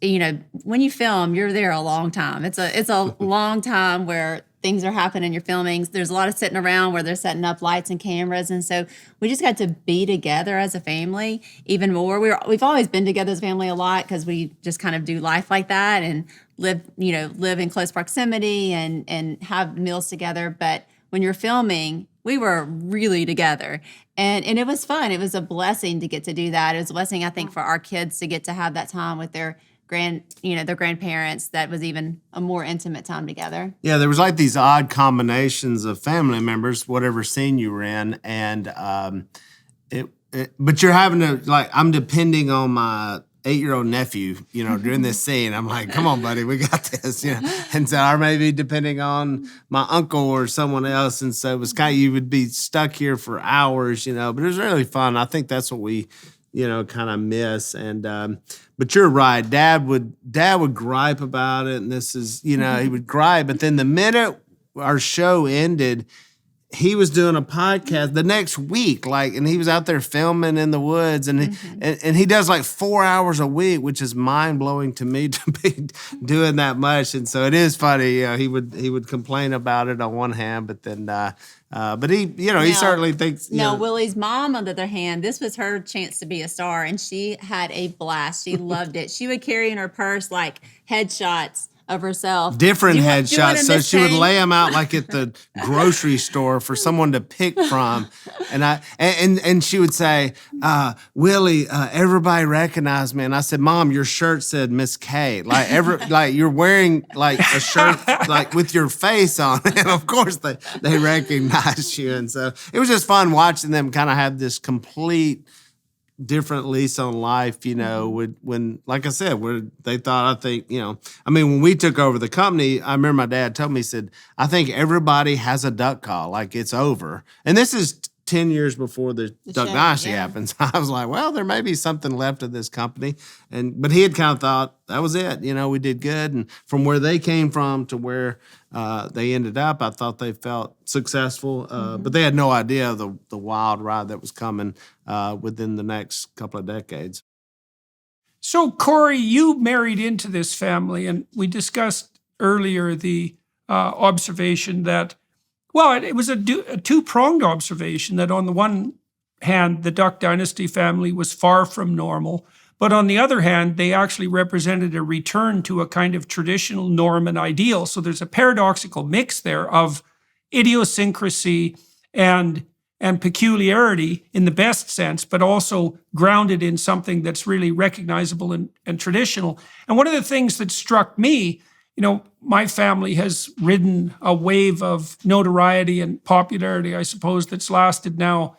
you know, when you film, you're there a long time. It's a long time where things are happening, you're filming. There's a lot of sitting around where they're setting up lights and cameras. And so we just got to be together as a family even more. We've always been together as a family a lot because we just kind of do life like that and live in close proximity and have meals together. But when you're filming, we were really together. And it was fun. It was a blessing to get to do that. It was a blessing, I think, for our kids to get to have that time with their grandparents. That was even a more intimate time together. Yeah, there was like these odd combinations of family members, whatever scene you were in, and but you're having to, like, I'm depending on my 8-year-old nephew, during this scene. I'm like, come on, buddy, we got this, And so I may be depending on my uncle or someone else, and so it was kind of, you would be stuck here for hours, but it was really fun. I think that's what we, kind of miss. And but you're right, Dad would gripe about it, and this is, he would gripe, but then the minute our show ended, he was doing a podcast the next week, and he was out there filming in the woods, and he does like 4 hours a week, which is mind blowing to me to be doing that much. And so it is funny. He would complain about it on one hand, but then, but he, he certainly thinks. Willie's mom, on the other hand, this was her chance to be a star, and she had a blast. She loved it. She would carry in her purse like headshots of herself. Different Do you want headshots. a So Miss she would Payne? lay them out like at the grocery store for someone to pick from. And she would say, Willie, everybody recognized me. And I said, Mom, your shirt said Miss K. Like you're wearing like a shirt like with your face on. And of course they recognized you. And so it was just fun watching them kind of have this complete different lease on life, when, like I said, where they thought, when we took over the company, I remember my dad told me, he said, I think everybody has a duck call, like it's over. And this is 10 years before the Duck show, Dynasty yeah. happens. I was like, well, there may be something left of this company. But he had kind of thought that was it. We did good. And from where they came from to where they ended up, I thought they felt successful. But they had no idea the wild ride that was coming within the next couple of decades. So, Korie, you married into this family, and we discussed earlier the observation that, it was a two-pronged observation that on the one hand, the Duck Dynasty family was far from normal, but on the other hand, they actually represented a return to a kind of traditional norm and ideal. So there's a paradoxical mix there of idiosyncrasy and peculiarity in the best sense, but also grounded in something that's really recognizable and traditional. And one of the things that struck me, my family has ridden a wave of notoriety and popularity, I suppose, that's lasted now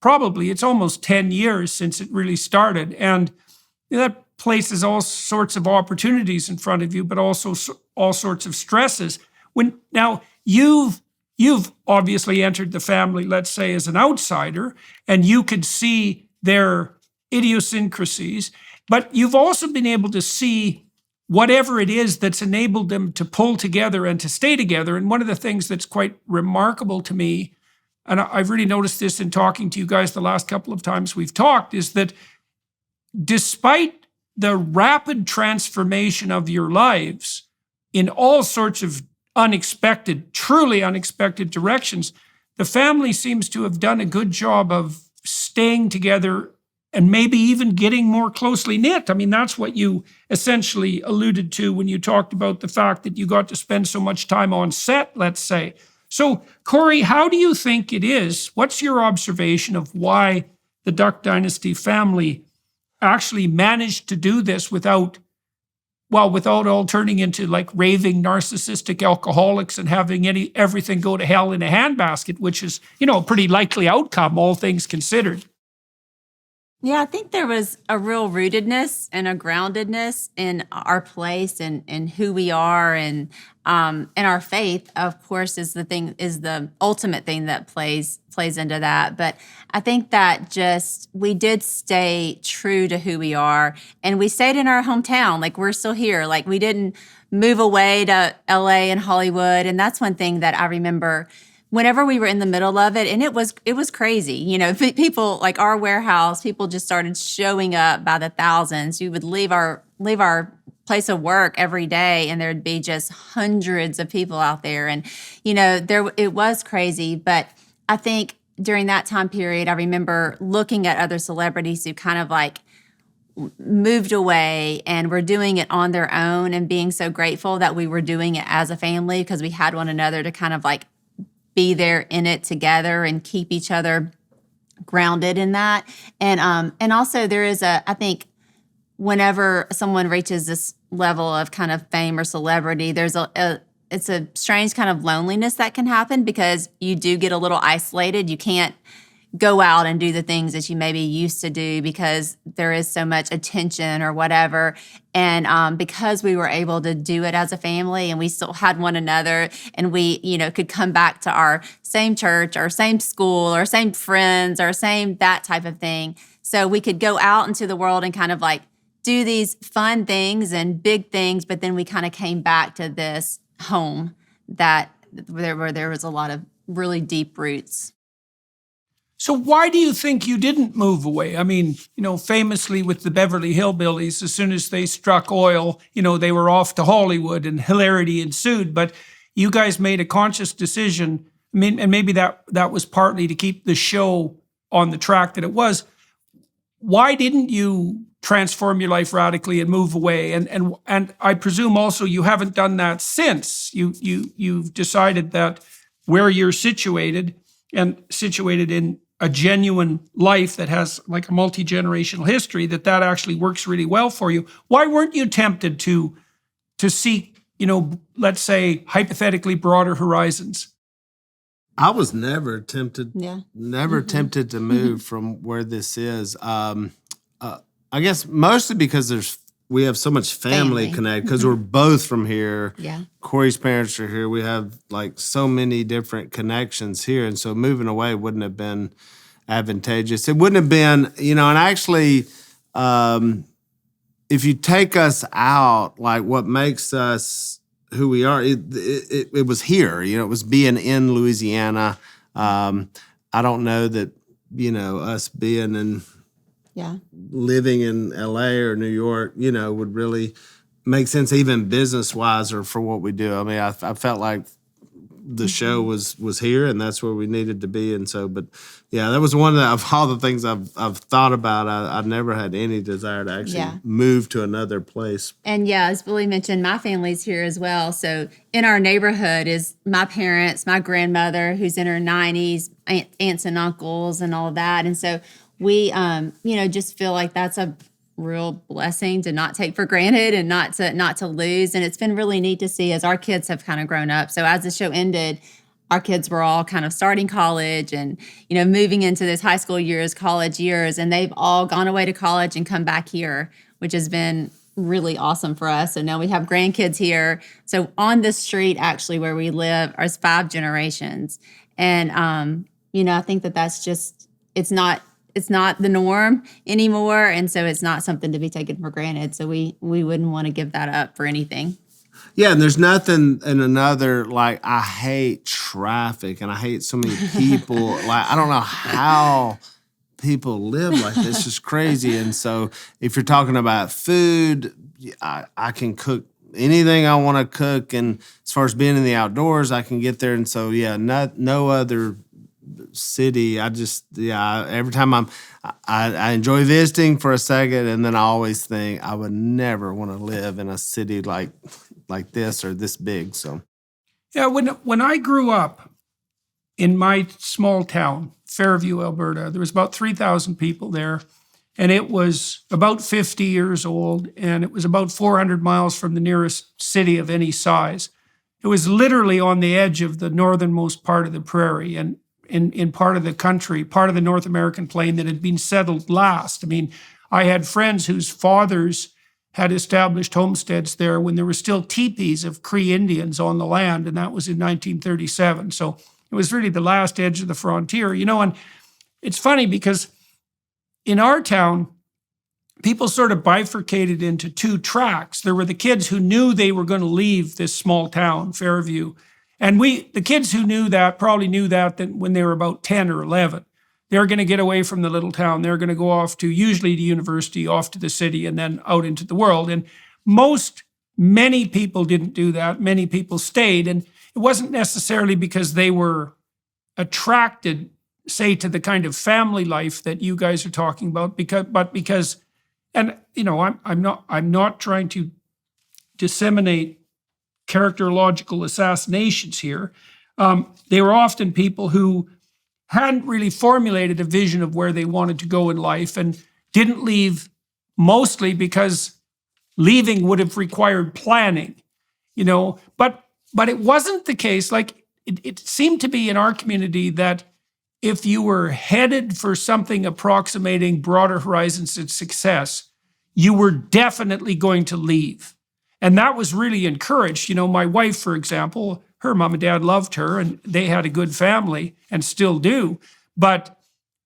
probably, it's almost 10 years since it really started. And that places all sorts of opportunities in front of you, but also all sorts of stresses. Now, you've obviously entered the family, let's say, as an outsider, and you could see their idiosyncrasies, but you've also been able to see whatever it is that's enabled them to pull together and to stay together. And one of the things that's quite remarkable to me, and I've really noticed this in talking to you guys the last couple of times we've talked, is that despite the rapid transformation of your lives in all sorts of unexpected, truly unexpected directions, the family seems to have done a good job of staying together and maybe even getting more closely knit. I mean, that's what you essentially alluded to when you talked about the fact that you got to spend so much time on set, let's say. So, Korie, how do you think it is? What's your observation of why the Duck Dynasty family actually managed to do this without all turning into like raving narcissistic alcoholics and having everything go to hell in a handbasket, which is, a pretty likely outcome, all things considered? Yeah, I think there was a real rootedness and a groundedness in our place and who we are, and our faith, of course, is the ultimate thing that plays into that. But I think that we did stay true to who we are, and we stayed in our hometown. Like, we're still here. Like, we didn't move away to LA and Hollywood. And that's one thing that I remember whenever we were in the middle of it, and it was crazy. People, like our warehouse, people just started showing up by the thousands. We would leave our place of work every day, and there'd be just hundreds of people out there. And, it was crazy. But I think during that time period, I remember looking at other celebrities who kind of like moved away and were doing it on their own, and being so grateful that we were doing it as a family because we had one another to kind of like be there in it together and keep each other grounded in that. And also there is I think whenever someone reaches this level of kind of fame or celebrity, there's it's a strange kind of loneliness that can happen because you do get a little isolated. You can't go out and do the things that you maybe used to do because there is so much attention or whatever. And because we were able to do it as a family and we still had one another, and we, could come back to our same church or same school or same friends or same that type of thing. So we could go out into the world and kind of like do these fun things and big things, but then we kind of came back to this home where there was a lot of really deep roots. So why do you think you didn't move away? I mean, famously with the Beverly Hillbillies, as soon as they struck oil, they were off to Hollywood and hilarity ensued. But you guys made a conscious decision. I mean, and maybe that was partly to keep the show on the track that it was. why didn't you transform your life radically and move away? And I presume also you haven't done that since. You've decided that where you're situated in a genuine life that has like a multi-generational history, that actually works really well for you. Why weren't you tempted to seek, let's say hypothetically broader horizons? I was never tempted. Yeah. Never tempted to move from where this is. I guess mostly because we have so much family connected, because we're both from here. Yeah. Corey's parents are here. We have like so many different connections here, and so moving away wouldn't have been advantageous. It wouldn't have been, and actually, if you take us out, like what makes us who we are, it was here. It was being in Louisiana. I don't know that us being in living in LA or New York, would really make sense, even business wise or for what we do. I mean, I felt like the show was here, and that's where we needed to be. And so, but yeah, that was one of all the things I've thought about. I never had any desire to actually move to another place. And yeah, as Willie mentioned, my family's here as well. So in our neighborhood is my parents, my grandmother, who's in her 90s, aunts and uncles, and all of that. And so we, just feel like that's a real blessing to not take for granted and not to lose. And it's been really neat to see as our kids have kind of grown up. So as the show ended, our kids were all kind of starting college and, moving into those high school years, college years, and they've all gone away to college and come back here, which has been really awesome for us. So now we have grandkids here. So on this street, actually, where we live, are 5 generations. And, I think that's just, it's not the norm anymore. And so it's not something to be taken for granted. So we wouldn't want to give that up for anything. Yeah, and there's nothing in another, like, I hate traffic and I hate so many people. Like, I don't know how people live like this. It's just crazy. And so if you're talking about food, I can cook anything I want to cook. And as far as being in the outdoors, I can get there. And so, yeah, no other city. Every time I enjoy visiting for a second, and then I always think I would never want to live in a city like this or this big. So yeah, when I grew up in my small town, Fairview, Alberta, there was about 3,000 people there, and it was about 50 years old, and it was about 400 miles from the nearest city of any size. It was literally on the edge of the northernmost part of the prairie, and in part of the country, part of the North American plain that had been settled last. I mean, I had friends whose fathers had established homesteads there when there were still teepees of Cree Indians on the land, and that was in 1937. So it was really the last edge of the frontier, and it's funny because in our town, people sort of bifurcated into 2 tracks. There were the kids who knew they were going to leave this small town, Fairview. And the kids who knew that probably knew that when they were about 10 or 11. They were going to get away from the little town. They were going to go off to, usually to university, off to the city, and then out into the world. And many people didn't do that. Many people stayed. And it wasn't necessarily because they were attracted, say, to the kind of family life that you guys are talking about, but because, and I'm not trying to disseminate characterological assassinations here. They were often people who hadn't really formulated a vision of where they wanted to go in life and didn't leave, mostly because leaving would have required planning, but it wasn't the case. Like it seemed to be in our community that if you were headed for something approximating broader horizons of success, you were definitely going to leave. And that was really encouraged. My wife, for example, her mom and dad loved her and they had a good family and still do. But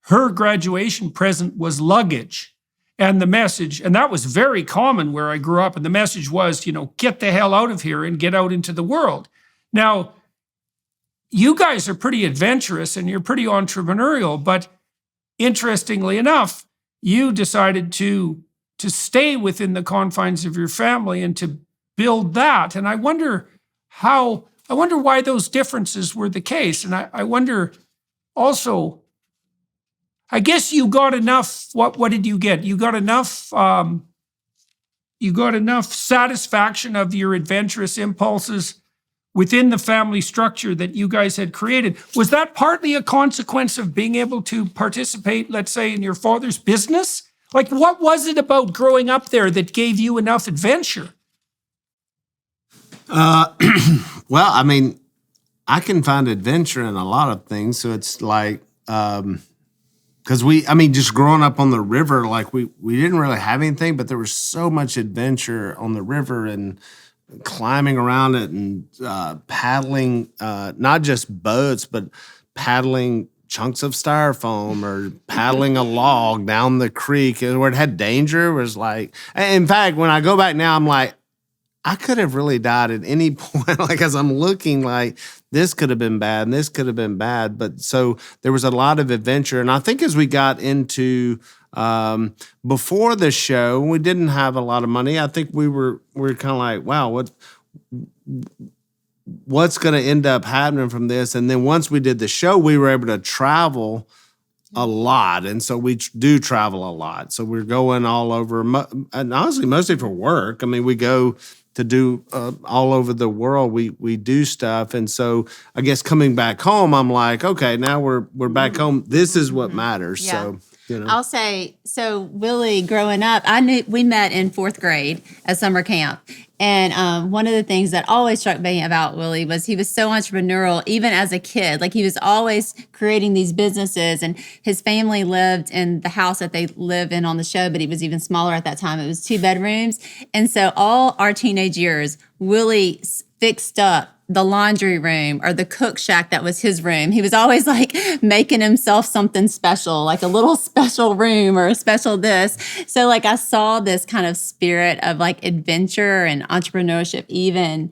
her graduation present was luggage. And the message, and that was very common where I grew up. And the message was, get the hell out of here and get out into the world. Now, you guys are pretty adventurous and you're pretty entrepreneurial. But interestingly enough, you decided to stay within the confines of your family and to build that. And I wonder why those differences were the case. And I wonder also I guess you got enough. What did you get? You got enough. You got enough satisfaction of your adventurous impulses within the family structure that you guys had created. Was that partly a consequence of being able to participate, let's say, in your father's business? Like, what was it about growing up there that gave you enough adventure? Well, I mean, I can find adventure in a lot of things. So it's like, because just growing up on the river, like we didn't really have anything, but there was so much adventure on the river and climbing around it and paddling, not just boats, but paddling chunks of styrofoam or paddling a log down the creek where it had danger. It was like, in fact, when I go back now, I'm like, I could have really died at any point. Like, as I'm looking, like, this could have been bad and this could have been bad. But so there was a lot of adventure. And I think as we got into before the show, we didn't have a lot of money. I think we were kind of like, wow, what's going to end up happening from this? And then once we did the show, we were able to travel a lot. And so we do travel a lot. So we're going all over, and honestly, mostly for work. I mean, we go to do all over the world. We do stuff. And so I guess coming back home, I'm like, okay, now we're back home. This is what matters. Yeah. So, you know. I'll say, so Willie, growing up, we met in 4th grade at summer camp. And one of the things that always struck me about Willie was he was so entrepreneurial, even as a kid. Like, he was always creating these businesses, and his family lived in the house that they live in on the show, but it was even smaller at that time. It was 2 bedrooms. And so all our teenage years, Willie fixed up the laundry room or the cook shack that was his room. He was always like making himself something special, like a little special room or a special this. So like, I saw this kind of spirit of like adventure and entrepreneurship, even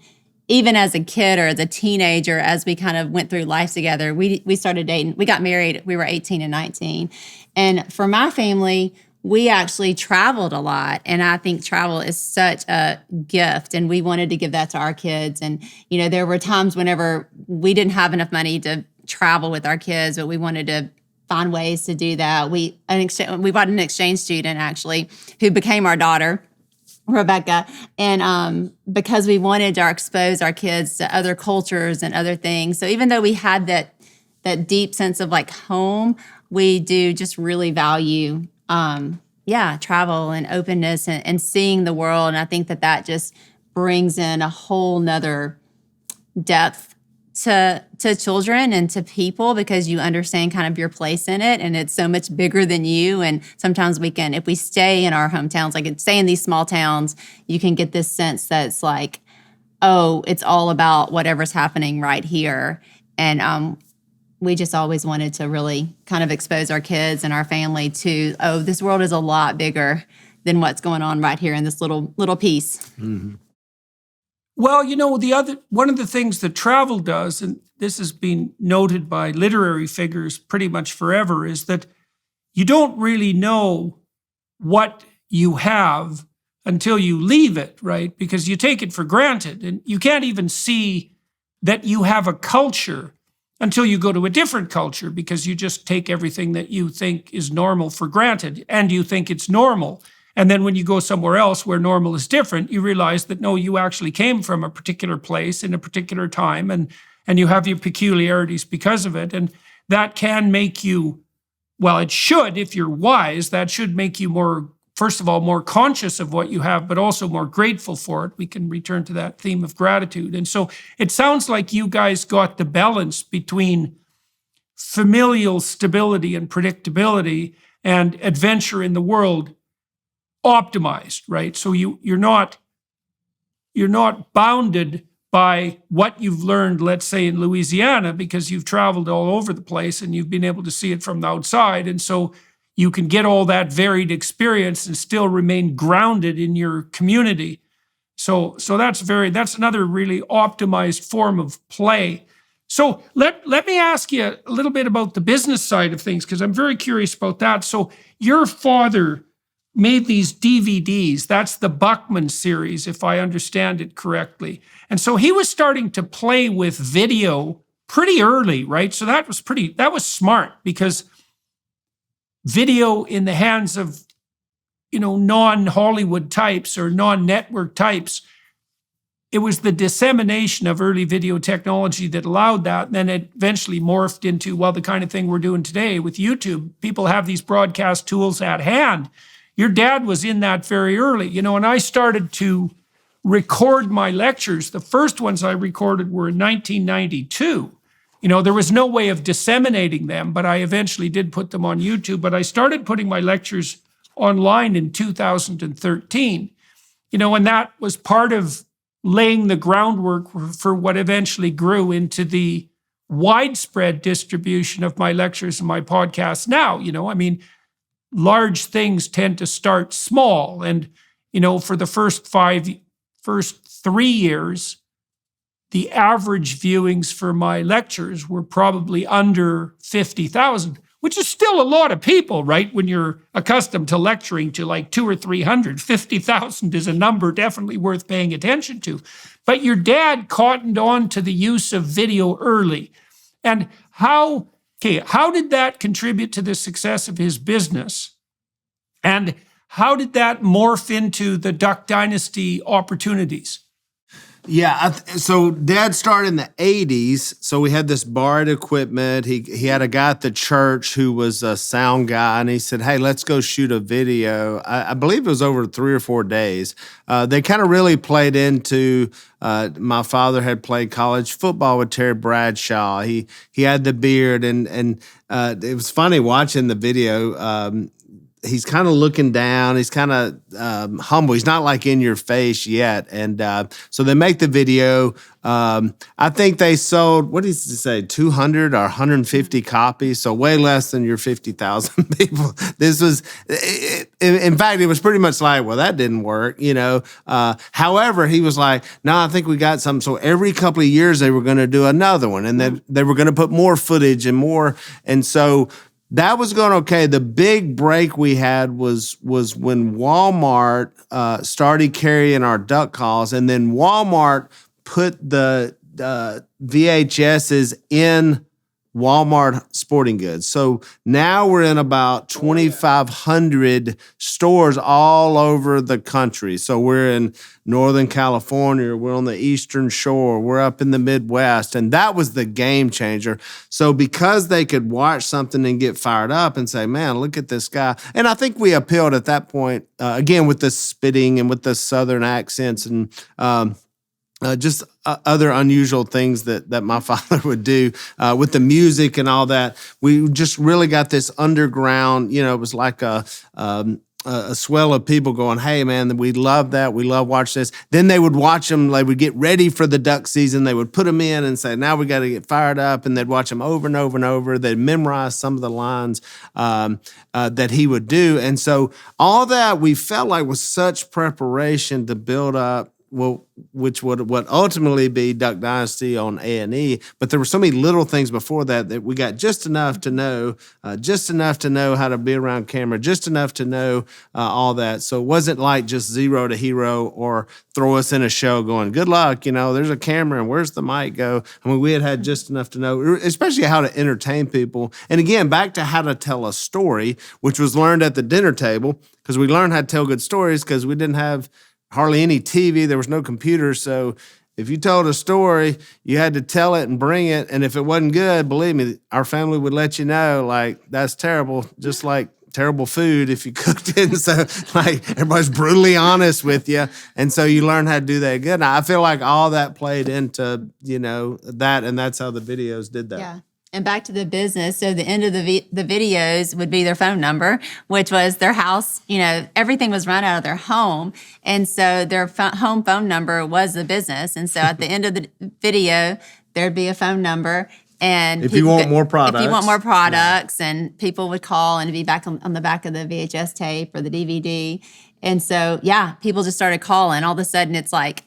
as a kid or as a teenager, as we kind of went through life together. We started dating. We got married. We were 18 and 19. And for my family, we actually traveled a lot. And I think travel is such a gift. And we wanted to give that to our kids. And, you know, there were times whenever we didn't have enough money to travel with our kids, but we wanted to find ways to do that. We bought an exchange student, actually, who became our daughter, Rebecca. And because we wanted to expose our kids to other cultures and other things. So even though we had that deep sense of like home, we do just really value travel and openness and seeing the world. And I think that just brings in a whole nother depth to children and to people, because you understand kind of your place in it, and it's so much bigger than you. And sometimes if we stay in our hometowns, like stay in these small towns, you can get this sense that it's like, oh, it's all about whatever's happening right here. And we just always wanted to really kind of expose our kids and our family to, oh, this world is a lot bigger than what's going on right here in this little piece. Mm-hmm. Well, you know, one of the things that travel does, and this has been noted by literary figures pretty much forever, is that you don't really know what you have until you leave it, right? Because you take it for granted, and you can't even see that you have a culture until you go to a different culture, because you just take everything that you think is normal for granted, and you think it's normal. And then when you go somewhere else where normal is different, you realize that, no, you actually came from a particular place in a particular time, and you have your peculiarities because of it. And that can make you, well, it should, if you're wise, that should make you more, first of all, more conscious of what you have, but also more grateful for it. We can return to that theme of gratitude. And so it sounds like you guys got the balance between familial stability and predictability and adventure in the world optimized, right? So you're not bounded by what you've learned, let's say in Louisiana, because you've traveled all over the place and you've been able to see it from the outside. And so you can get all that varied experience and still remain grounded in your community. So that's another really optimized form of play. So let me ask you a little bit about the business side of things, because I'm very curious about that. So your father made these DVDs. That's the Buckmen Series, if I understand it correctly. And so he was starting to play with video pretty early, right? So that was smart, because video in the hands of, non-Hollywood types or non-network types. It was the dissemination of early video technology that allowed that. And then it eventually morphed into, the kind of thing we're doing today with YouTube. People have these broadcast tools at hand. Your dad was in that very early, and I started to record my lectures. The first ones I recorded were in 1992. There was no way of disseminating them, but I eventually did put them on YouTube. But I started putting my lectures online in 2013, and that was part of laying the groundwork for what eventually grew into the widespread distribution of my lectures and my podcasts now. Large things tend to start small. And, for the first 3 years, the average viewings for my lectures were probably under 50,000, which is still a lot of people, right? When you're accustomed to lecturing to like 200 or 300, 50,000 is a number definitely worth paying attention to. But your dad cottoned on to the use of video early. And how did that contribute to the success of his business? And how did that morph into the Duck Dynasty opportunities? Yeah, so Dad started in the 80s, so we had this borrowed equipment. He had a guy at the church who was a sound guy, and he said, hey, let's go shoot a video. I believe it was over 3 or 4 days. They kind of really played into, my father had played college football with Terry Bradshaw. He had the beard, and it was funny watching the video. He's kind of looking down. He's kind of humble. He's not like in your face yet. And so they make the video. I think they sold, what did he say, 200 or 150 copies? So way less than your 50,000 people. This was, in fact, it was pretty much like, well, that didn't work, However, he was like, no, I think we got something. So every couple of years they were going to do another one. And then they were going to put more footage and more. And so that was going okay. The big break we had was when Walmart started carrying our duck calls, and then Walmart put the VHSs in Walmart sporting goods. So now we're in about 2,500 stores all over the country. So we're in Northern California, we're on the Eastern Shore, we're up in the Midwest, and that was the game changer. So because they could watch something and get fired up and say, man, look at this guy. And I think we appealed at that point, again, with the spitting and with the Southern accents and just other unusual things that my father would do with the music and all that. We just really got this underground, it was like a swell of people going, hey, man, we love that. We love watching this. Then they would watch them. They would get ready for the duck season. They would put them in and say, now we got to get fired up. And they'd watch them over and over and over. They'd memorize some of the lines that he would do. And so all that we felt like was such preparation to build up, which would ultimately be Duck Dynasty on A&E. But there were so many little things before that we got just enough to know how to be around camera, just enough to know all that. So it wasn't like just zero to hero or throw us in a show going, good luck, there's a camera and where's the mic go? I mean, we had just enough to know, especially how to entertain people. And again, back to how to tell a story, which was learned at the dinner table, because we learned how to tell good stories because we didn't have hardly any TV. There was no computer. So if you told a story, you had to tell it and bring it. And if it wasn't good, believe me, our family would let you know, like, that's terrible, just like terrible food if you cooked it. And so, like, everybody's brutally honest with you. And so you learn how to do that good. Now, I feel like all that played into, that, and that's how the videos did that. Yeah. And back to the business. So the end of the videos would be their phone number, which was their house. Everything was run out of their home. And so their home phone number was the business. And so at the end of the video, there'd be a phone number. And if you want more products, and people would call and it'd be back on the back of the VHS tape or the DVD. And so, people just started calling. All of a sudden, it's like,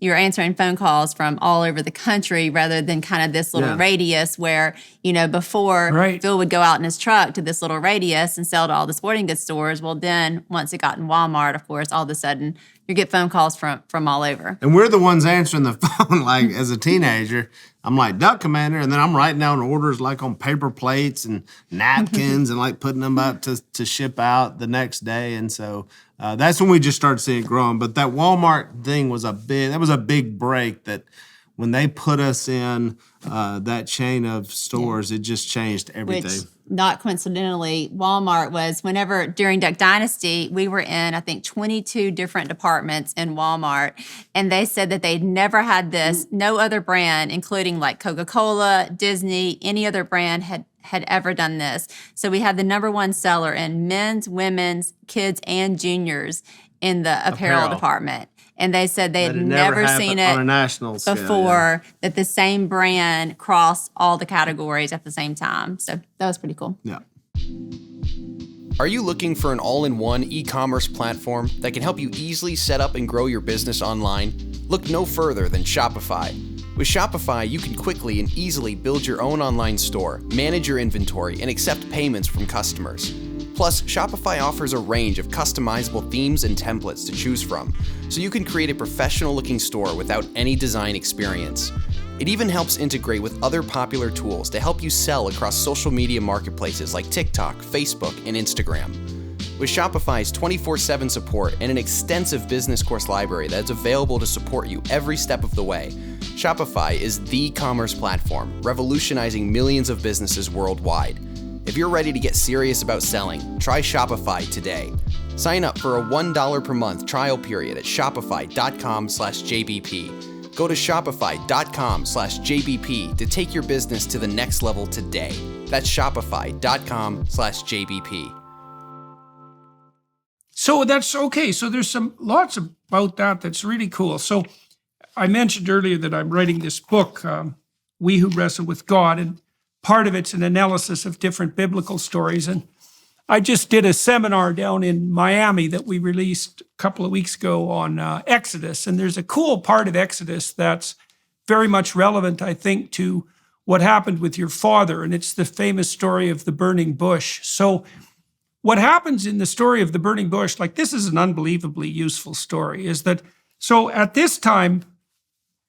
you're answering phone calls from all over the country rather than kind of this little radius where, before Phil would go out in his truck to this little radius and sell to all the sporting goods stores. Well, then once it got in Walmart, of course, all of a sudden you get phone calls from all over. And we're the ones answering the phone. Like as a teenager, I'm like, Duck Commander, and then I'm writing down orders like on paper plates and napkins and like putting them up to ship out the next day. And so that's when we just started seeing it growing. But that Walmart thing was a big break that when they put us in that chain of stores, it just changed everything. Which, not coincidentally, Walmart was whenever during Duck Dynasty, we were in, I think, 22 different departments in Walmart. And they said that they'd never had this, no other brand, including like Coca-Cola, Disney, any other brand had ever done this. So we had the number one seller in men's, women's, kids, and juniors in the apparel department. And they said they had never seen it on a national scale, before, that the same brand crossed all the categories at the same time. So that was pretty cool. Yeah. Are you looking for an all-in-one e-commerce platform that can help you easily set up and grow your business online? Look no further than Shopify. With Shopify, you can quickly and easily build your own online store, manage your inventory, and accept payments from customers. Plus, Shopify offers a range of customizable themes and templates to choose from, so you can create a professional-looking store without any design experience. It even helps integrate with other popular tools to help you sell across social media marketplaces like TikTok, Facebook, and Instagram. With Shopify's 24/7 support and an extensive business course library that's available to support you every step of the way, Shopify is the commerce platform revolutionizing millions of businesses worldwide. If you're ready to get serious about selling, try Shopify today. Sign up for a $1 per month trial period at shopify.com/JBP. Go to shopify.com/JBP to take your business to the next level today. That's shopify.com/JBP. So that's okay. So there's lots about that that's really cool. So I mentioned earlier that I'm writing this book, We Who Wrestle with God, and part of it's an analysis of different biblical stories. And I just did a seminar down in Miami that we released a couple of weeks ago on Exodus. And there's a cool part of Exodus that's very much relevant, I think, to what happened with your father. And it's the famous story of the burning bush. So what happens in the story of the burning bush, like this is an unbelievably useful story, is that, so at this time,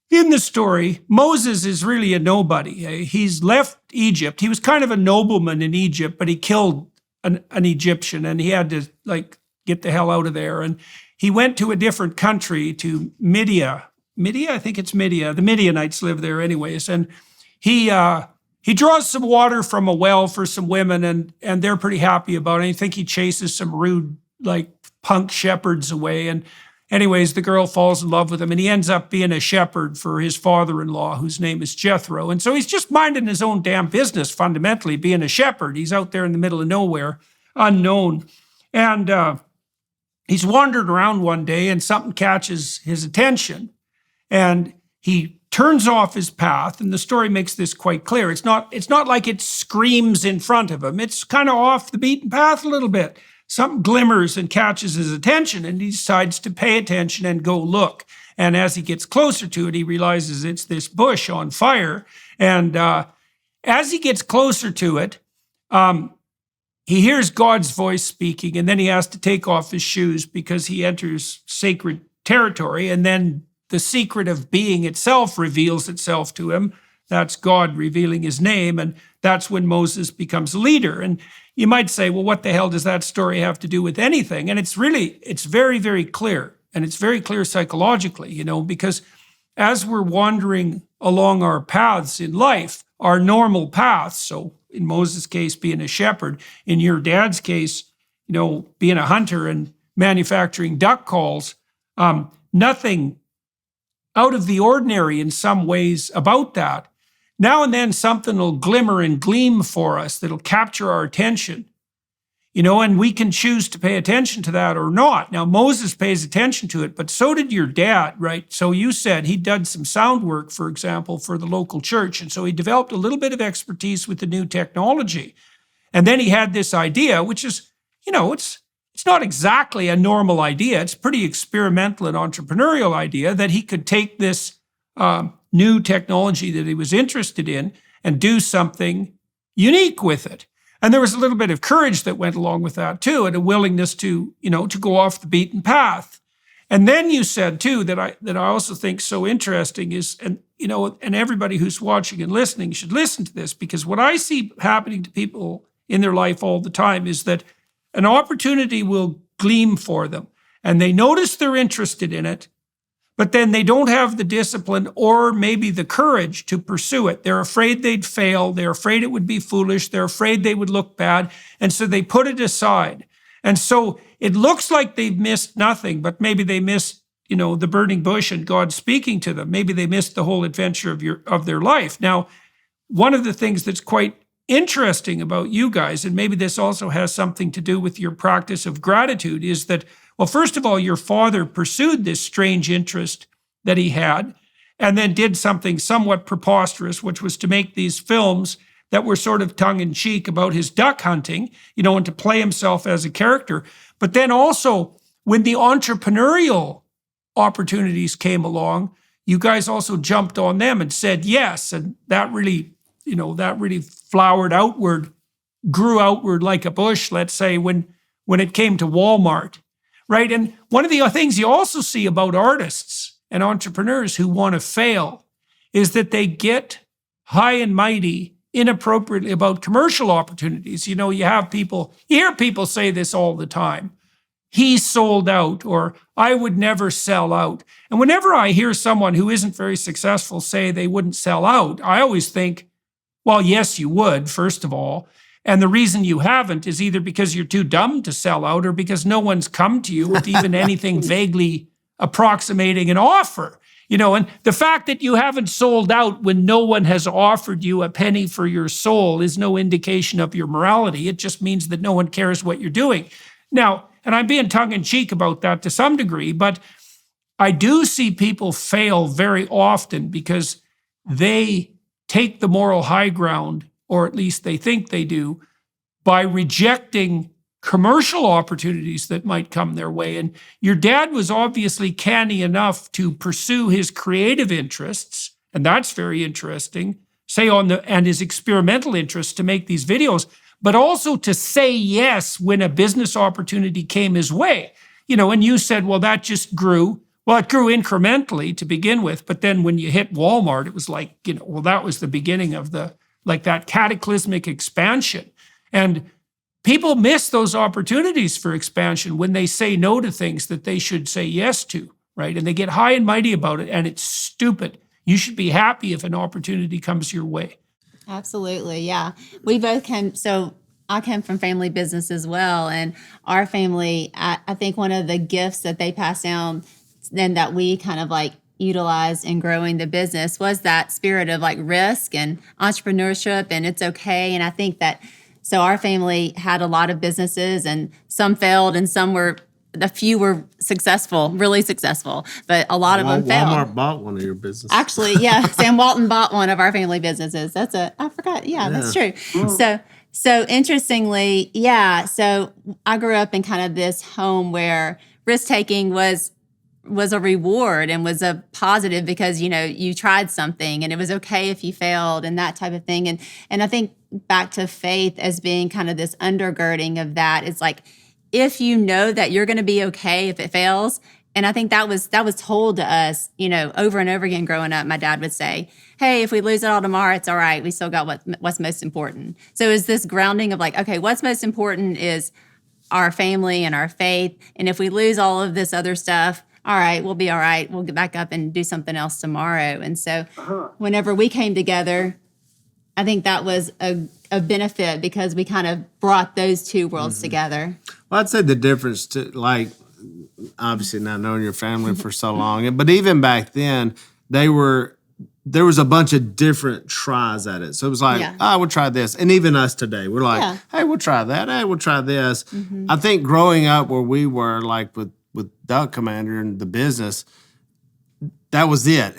in the story, Moses is really a nobody. He's left Egypt. He was kind of a nobleman in Egypt, but he killed an Egyptian and he had to like get the hell out of there. And he went to a different country, to Midia. I think it's Midia. The Midianites live there anyways. And he draws some water from a well for some women and they're pretty happy about it. I think he chases some rude like punk shepherds away. And anyways, the girl falls in love with him and he ends up being a shepherd for his father-in-law, whose name is Jethro. And so he's just minding his own damn business, fundamentally, being a shepherd. He's out there in the middle of nowhere, unknown. And he's wandered around one day and something catches his attention. And he turns off his path, and the story makes this quite clear. It's not like it screams in front of him. It's kind of off the beaten path a little bit. Something glimmers and catches his attention, and he decides to pay attention and go look. And as he gets closer to it, he realizes it's this bush on fire. And as he gets closer to it, he hears God's voice speaking, and then he has to take off his shoes because he enters sacred territory. And then the secret of being itself reveals itself to him. That's God revealing his name, and that's when Moses becomes a leader. And you might say, well, what the hell does that story have to do with anything? And it's very, very clear. And it's very clear psychologically, because as we're wandering along our paths in life, our normal paths, so in Moses' case, being a shepherd, in your dad's case, being a hunter and manufacturing duck calls, nothing out of the ordinary in some ways about that. Now and then something will glimmer and gleam for us that'll capture our attention, and we can choose to pay attention to that or not. Now, Moses pays attention to it, but so did your dad, right? So you said he did some sound work, for example, for the local church. And so he developed a little bit of expertise with the new technology. And then he had this idea, which is, it's not exactly a normal idea. It's pretty experimental and entrepreneurial idea that he could take this new technology that he was interested in and do something unique with it. And there was a little bit of courage that went along with that too, and a willingness to go off the beaten path. And then you said too that I also think so interesting is, and everybody who's watching and listening should listen to this, because what I see happening to people in their life all the time is that an opportunity will gleam for them and they notice they're interested in it, but then they don't have the discipline or maybe the courage to pursue it. They're afraid they'd fail. They're afraid it would be foolish. They're afraid they would look bad. And so they put it aside. And so it looks like they've missed nothing, but maybe they missed, the burning bush and God speaking to them. Maybe they missed the whole adventure of their life. Now, one of the things that's quite interesting about you guys, and maybe this also has something to do with your practice of gratitude, is that, well, first of all, your father pursued this strange interest that he had, and then did something somewhat preposterous, which was to make these films that were sort of tongue-in-cheek about his duck hunting, and to play himself as a character. But then also, when the entrepreneurial opportunities came along, you guys also jumped on them and said yes. And that really flowered outward, grew outward like a bush, let's say, when it came to Walmart, right? And one of the things you also see about artists and entrepreneurs who want to fail is that they get high and mighty inappropriately about commercial opportunities. You hear people say this all the time. He sold out, or I would never sell out. And whenever I hear someone who isn't very successful say they wouldn't sell out, I always think, well, yes, you would, first of all. And the reason you haven't is either because you're too dumb to sell out or because no one's come to you with even anything vaguely approximating an offer. And the fact that you haven't sold out when no one has offered you a penny for your soul is no indication of your morality. It just means that no one cares what you're doing. Now, and I'm being tongue-in-cheek about that to some degree, but I do see people fail very often because they take the moral high ground, or at least they think they do, by rejecting commercial opportunities that might come their way. And your dad was obviously canny enough to pursue his creative interests, and that's very interesting, and his experimental interests to make these videos, but also to say yes when a business opportunity came his way. And you said, well, that just grew. Well, it grew incrementally to begin with, but then when you hit Walmart, it was like, that was the beginning of that cataclysmic expansion. And people miss those opportunities for expansion when they say no to things that they should say yes to, right? And they get high and mighty about it, and it's stupid. You should be happy if an opportunity comes your way. Absolutely, yeah. We both I come from family business as well, and our family, I think one of the gifts that they passed down and that we kind of utilized in growing the business was that spirit of risk and entrepreneurship, and it's okay. And I think that, so our family had a lot of businesses, and some failed and a few were successful, really successful, but a lot of them failed. Walmart bought one of your businesses. Actually, yeah, Sam Walton bought one of our family businesses. I forgot. Yeah, that's true. So interestingly, yeah, so I grew up in kind of this home where risk-taking was a reward and was a positive because, you tried something and it was okay if you failed and that type of thing. And I think back to faith as being kind of this undergirding of that. It's if you know that you're going to be okay if it fails. And I think that was told to us, over and over again growing up. My dad would say, hey, if we lose it all tomorrow, it's all right. We still got what's most important. So it's this grounding of okay, what's most important is our family and our faith. And if we lose all of this other stuff, all right, we'll be all right. We'll get back up and do something else tomorrow. And so whenever we came together, I think that was a benefit because we kind of brought those two worlds together. Well, I'd say the difference to obviously not knowing your family for so long, but even back then, there was a bunch of different tries at it. So it was we'll try this. And even us today, we're hey, we'll try that. Hey, we'll try this. Mm-hmm. I think growing up where we were with Duck Commander and the business, that was it.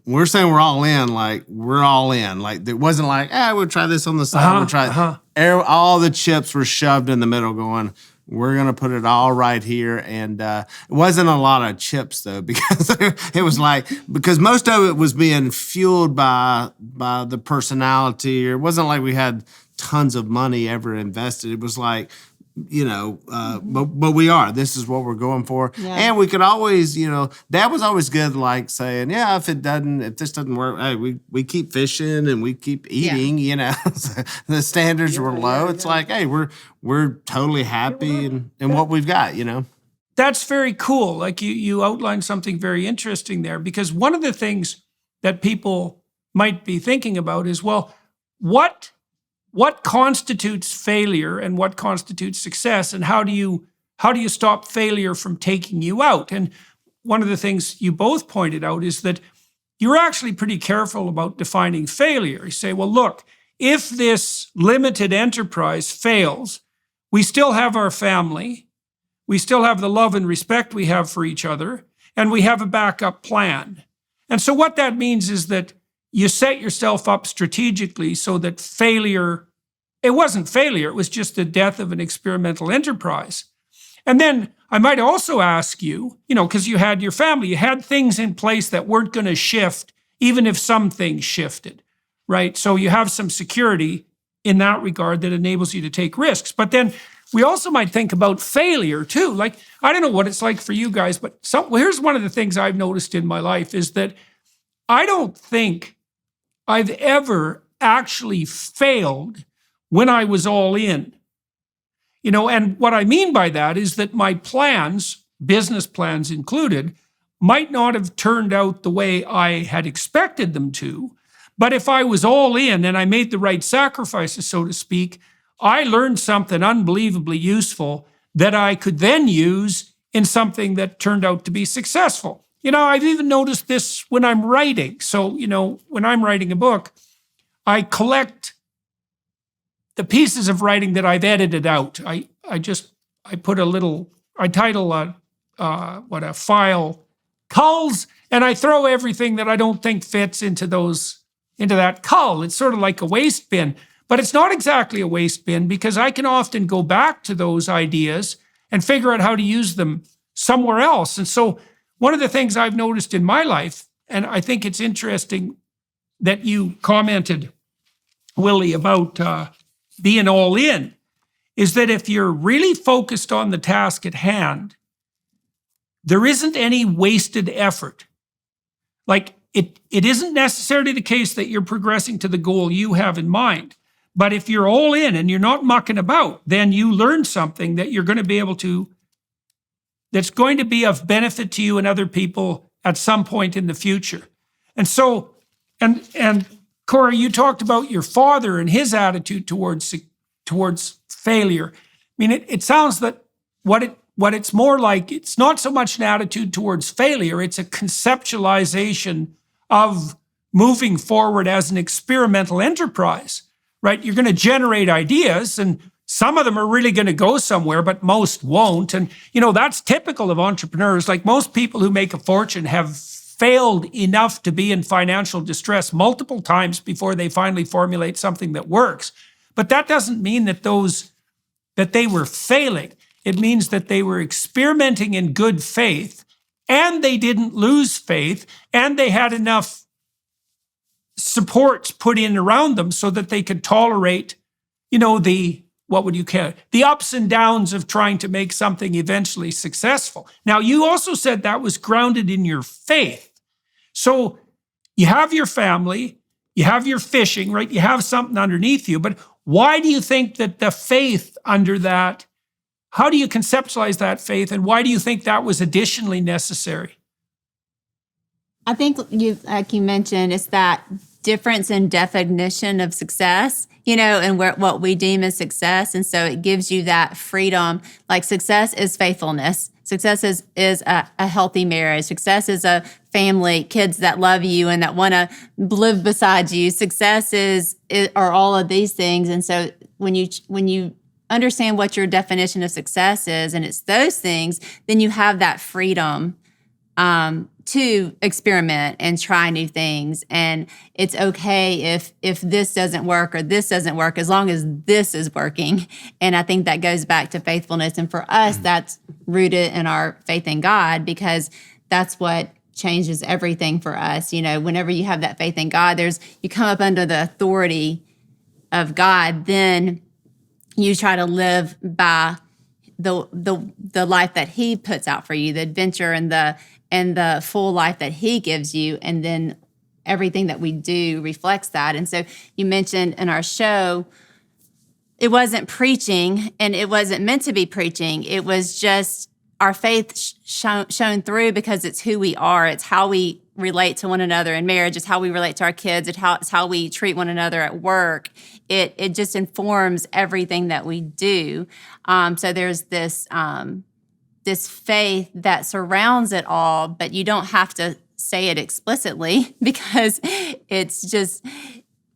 We're saying we're all in, we're all in. It wasn't we'll try this on the side. We'll try all the chips were shoved in the middle going, we're going to put it all right here. And it wasn't a lot of chips, though, because it was because most of it was being fueled by the personality. Or it wasn't like we had tons of money ever invested. It was but we are. This is what we're going for. Yeah. And we could always, Dad was always good, like saying, yeah, if this doesn't work, hey, we keep fishing and we keep eating, the standards were low. It's like, hey, we're totally happy in what we've got, That's very cool. Like you outlined something very interesting there, because one of the things that people might be thinking about is, well, what constitutes failure and what constitutes success, and how do you stop failure from taking you out? And one of the things you both pointed out is that you're actually pretty careful about defining failure. You say, well, look, if this limited enterprise fails, we still have our family, we still have the love and respect we have for each other, and we have a backup plan. And so what that means is that you set yourself up strategically so that failure, it wasn't failure, it was just the death of an experimental enterprise. And then I might also ask you, because you had your family, you had things in place that weren't going to shift, even if some things shifted, right? So you have some security in that regard that enables you to take risks. But then we also might think about failure too. Like, I don't know what it's like for you guys, but here's one of the things I've noticed in my life is that I don't think I've ever actually failed when I was all in. And what I mean by that is that my plans, business plans included, might not have turned out the way I had expected them to. But if I was all in and I made the right sacrifices, so to speak, I learned something unbelievably useful that I could then use in something that turned out to be successful. I've even noticed this when I'm writing. So, when I'm writing a book, I collect the pieces of writing that I've edited out. I title a file culls, and I throw everything that I don't think fits into that cull. It's sort of like a waste bin, but it's not exactly a waste bin, because I can often go back to those ideas and figure out how to use them somewhere else. And so one of the things I've noticed in my life, and I think it's interesting that you commented, Willie, about being all in, is that if you're really focused on the task at hand, there isn't any wasted effort. Like, it isn't necessarily the case that you're progressing to the goal you have in mind. But if you're all in and you're not mucking about, then you learn something that you're going to be able to, that's going to be of benefit to you and other people at some point in the future. And so, and Korie, you talked about your father and his attitude towards failure. I mean, it sounds that what it's more like, it's not so much an attitude towards failure, it's a conceptualization of moving forward as an experimental enterprise, right? You're going to generate ideas, and some of them are really going to go somewhere, but most won't. And, that's typical of entrepreneurs. Like, most people who make a fortune have failed enough to be in financial distress multiple times before they finally formulate something that works. But that doesn't mean that they were failing. It means that they were experimenting in good faith, and they didn't lose faith, and they had enough supports put in around them so that they could tolerate, the ups and downs of trying to make something eventually successful. Now, you also said that was grounded in your faith. So you have your family, you have your fishing, right? You have something underneath you, but why do you think that the faith under that, how do you conceptualize that faith, and why do you think that was additionally necessary? I think like you mentioned, it's that difference in definition of success, and what we deem as success. And so it gives you that freedom. Like, success is faithfulness. Success is a healthy marriage. Success is a family, kids that love you and that want to live beside you. Success are all of these things. And so when you understand what your definition of success is, and it's those things, then you have that freedom to experiment and try new things. And it's okay if this doesn't work or this doesn't work, as long as this is working. And I think that goes back to faithfulness. And for us, that's rooted in our faith in God, because that's what changes everything for us. Whenever you have that faith in God, you come up under the authority of God, then you try to live by the life that he puts out for you, the adventure and the full life that he gives you, and then everything that we do reflects that. And so you mentioned in our show, it wasn't preaching, and it wasn't meant to be preaching. It was just our faith shown through, because it's who we are. It's how we relate to one another in marriage. It's how we relate to our kids. It's how we treat one another at work. It just informs everything that we do. So there's this faith that surrounds it all, but you don't have to say it explicitly, because it's just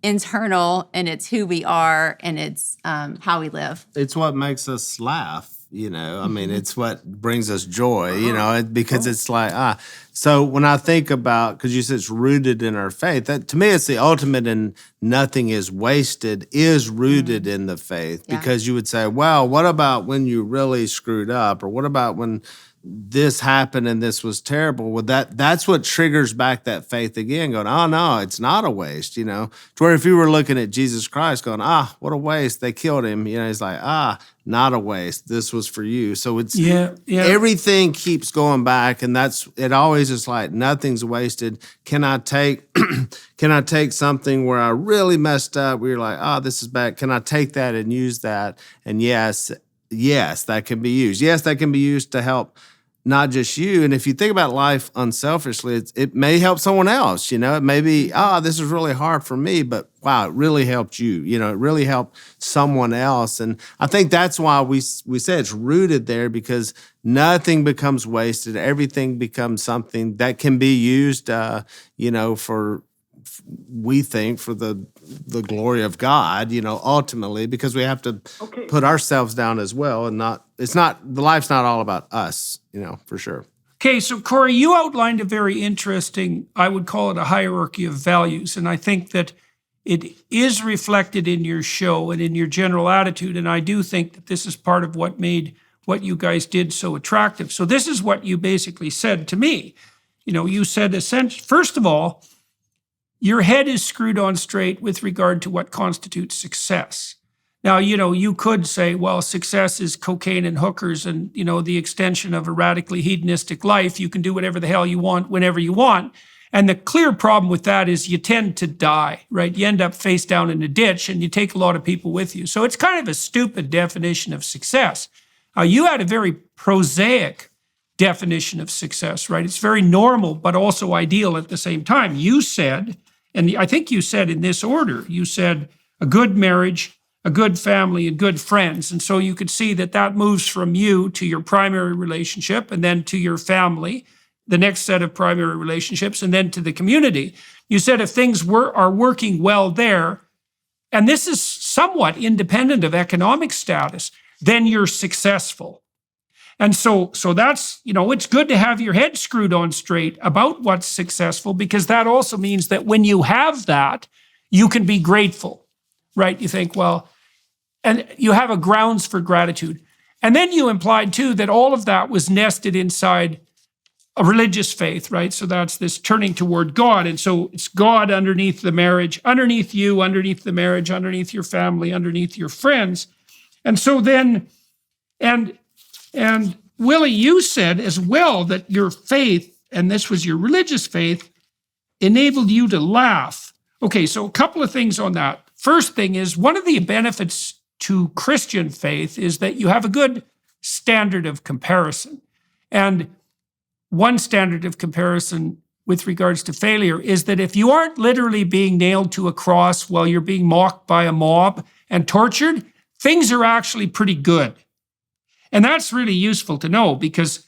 internal, and it's who we are, and it's how we live. It's what makes us laugh, I mean, it's what brings us joy, because it's like, So when I think about, because you said it's rooted in our faith, that to me it's the ultimate in nothing is wasted, is rooted in the faith. Because you would say, well, what about when you really screwed up? Or what about when this happened and this was terrible? Well, that's what triggers back that faith again, going, oh no, it's not a waste, To where if you were looking at Jesus Christ going, what a waste, they killed him, he's like, not a waste, this was for you. So it's everything keeps going back, and it always is like nothing's wasted. Can I take something where I really messed up, where you're like, this is bad, can I take that and use that? And yes, that can be used. Yes, that can be used to help not just you. And if you think about life unselfishly, it may help someone else. It may be, this is really hard for me, but wow, it really helped you. It really helped someone else. And I think that's why we say it's rooted there, because nothing becomes wasted. Everything becomes something that can be used, we think for the glory of God, ultimately, because we have to put ourselves down as well, and the life's not all about us, for sure. Okay, so Korie, you outlined a very interesting, I would call it a hierarchy of values, and I think that it is reflected in your show and in your general attitude, and I do think that this is part of what made what you guys did so attractive. So this is what you basically said to me. You said, first of all, your head is screwed on straight with regard to what constitutes success. Now, you could say, well, success is cocaine and hookers and, the extension of a radically hedonistic life. You can do whatever the hell you want, whenever you want. And the clear problem with that is you tend to die, right? You end up face down in a ditch, and you take a lot of people with you. So it's kind of a stupid definition of success. You had a very prosaic definition of success, right? It's very normal, but also ideal at the same time. You said, and I think you said in this order, you said a good marriage, a good family, and good friends. And so you could see that moves from you to your primary relationship, and then to your family, the next set of primary relationships, and then to the community. You said if things are working well there, and this is somewhat independent of economic status, then you're successful. And so that's, it's good to have your head screwed on straight about what's successful, because that also means that when you have that, you can be grateful, right? You think, well, and you have a grounds for gratitude. And then you implied too that all of that was nested inside a religious faith, right? So that's this turning toward God. And so it's God underneath the marriage, underneath you, underneath the marriage, underneath your family, underneath your friends. And so then, and Willie, you said as well that your faith, and this was your religious faith, enabled you to laugh. Okay, so a couple of things on that. First thing is, one of the benefits to Christian faith is that you have a good standard of comparison. And one standard of comparison with regards to failure is that if you aren't literally being nailed to a cross while you're being mocked by a mob and tortured, things are actually pretty good. And that's really useful to know, because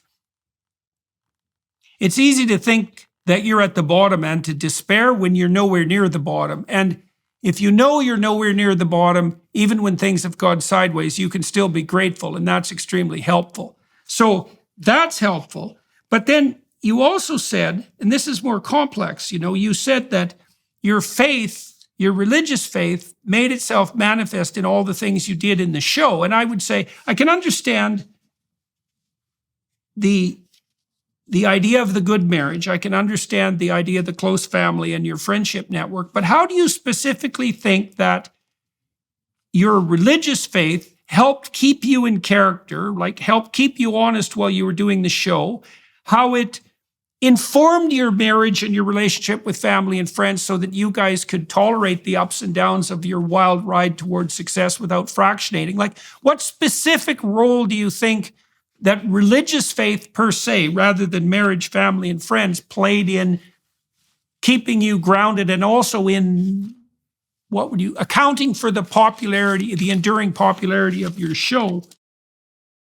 it's easy to think that you're at the bottom and to despair when you're nowhere near the bottom. And if you know you're nowhere near the bottom, even when things have gone sideways, you can still be grateful, and that's extremely helpful. So that's helpful. But then you also said, and this is more complex, you said that your faith, your religious faith, made itself manifest in all the things you did in the show. And I would say, I can understand the idea of the good marriage. I can understand the idea of the close family and your friendship network. But how do you specifically think that your religious faith helped keep you in character, like helped keep you honest while you were doing the show, how it informed your marriage and your relationship with family and friends so that you guys could tolerate the ups and downs of your wild ride towards success without fractionating. Like, what specific role do you think that religious faith per se, rather than marriage, family, and friends, played in keeping you grounded and also in accounting for the popularity, the enduring popularity of your show?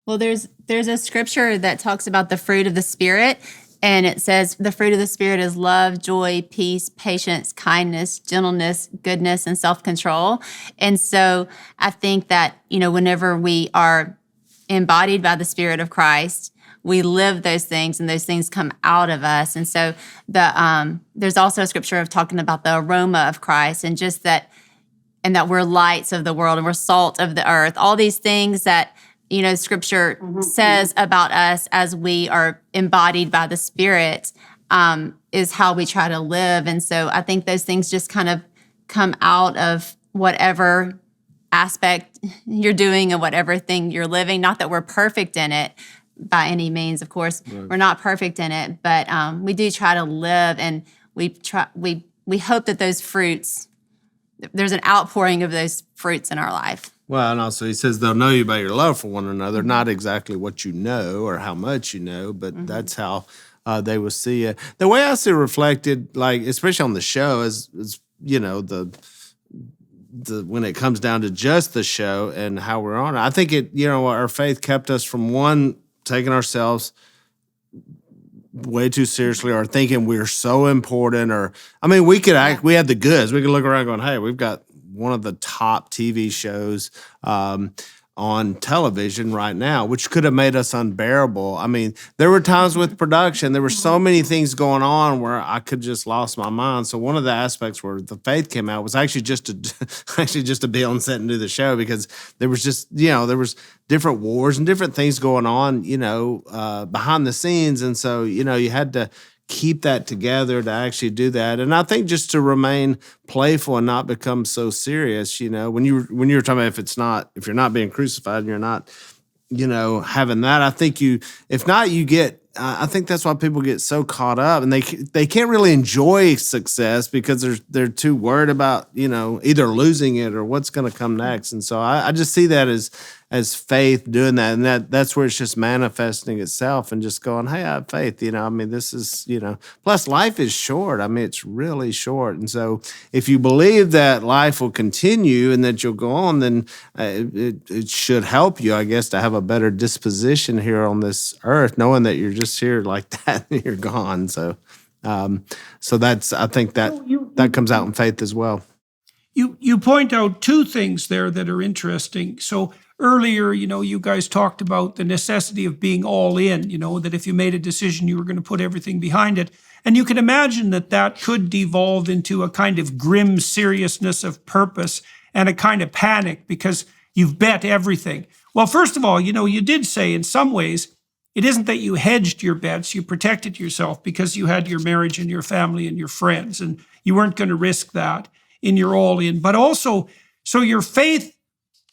Well, there's a scripture that talks about the fruit of the Spirit, and it says the fruit of the Spirit is love, joy, peace, patience, kindness, gentleness, goodness, and self-control. And so I think that, whenever we are embodied by the Spirit of Christ, we live those things, and those things come out of us. And so there's also a scripture of talking about the aroma of Christ, and just that, and that we're lights of the world, and we're salt of the earth. All these things that, scripture says about us as we are embodied by the Spirit, is how we try to live. And so I think those things just kind of come out of whatever aspect you're doing and whatever thing you're living. Not that we're perfect in it by any means, of course. Right. We're not perfect in it, but we do try to live, and we hope that those fruits, there's an outpouring of those fruits in our life. Well, and also he says they'll know you by your love for one another, not exactly what you know or how much you know, but that's how they will see it. The way I see it reflected, like especially on the show, is the when it comes down to just the show and how we're on it. I think our faith kept us from taking ourselves way too seriously, or thinking we're so important, we had the goods. We could look around going, hey, we've got one of the top TV shows on television right now, which could have made us unbearable. There were times with production, there were so many things going on where I could just lost my mind. So one of the aspects where the faith came out was actually just to be on set and do the show, because there was just, there was different wars and different things going on, behind the scenes. And so, you had to keep that together to actually do that. And I think just to remain playful and not become so serious, when you were talking about if you're not being crucified and you're not, having that, I think I think that's why people get so caught up, and they can't really enjoy success because they're too worried about, either losing it or what's going to come next. And so I just see that as faith doing that, and that's where it's just manifesting itself and just going, hey, I have faith, this is, plus life is short. It's really short. And so if you believe that life will continue and that you'll go on, then it should help you, I guess, to have a better disposition here on this earth, knowing that you're just here like that and you're gone. So that's, I think that comes out in faith as well. You point out two things there that are interesting. So earlier, you guys talked about the necessity of being all in, that if you made a decision, you were going to put everything behind it. And you can imagine that could devolve into a kind of grim seriousness of purpose and a kind of panic because you've bet everything. Well, first of all, you did say in some ways, it isn't that you hedged your bets, you protected yourself because you had your marriage and your family and your friends, and you weren't going to risk that in your all in. But also, so your faith,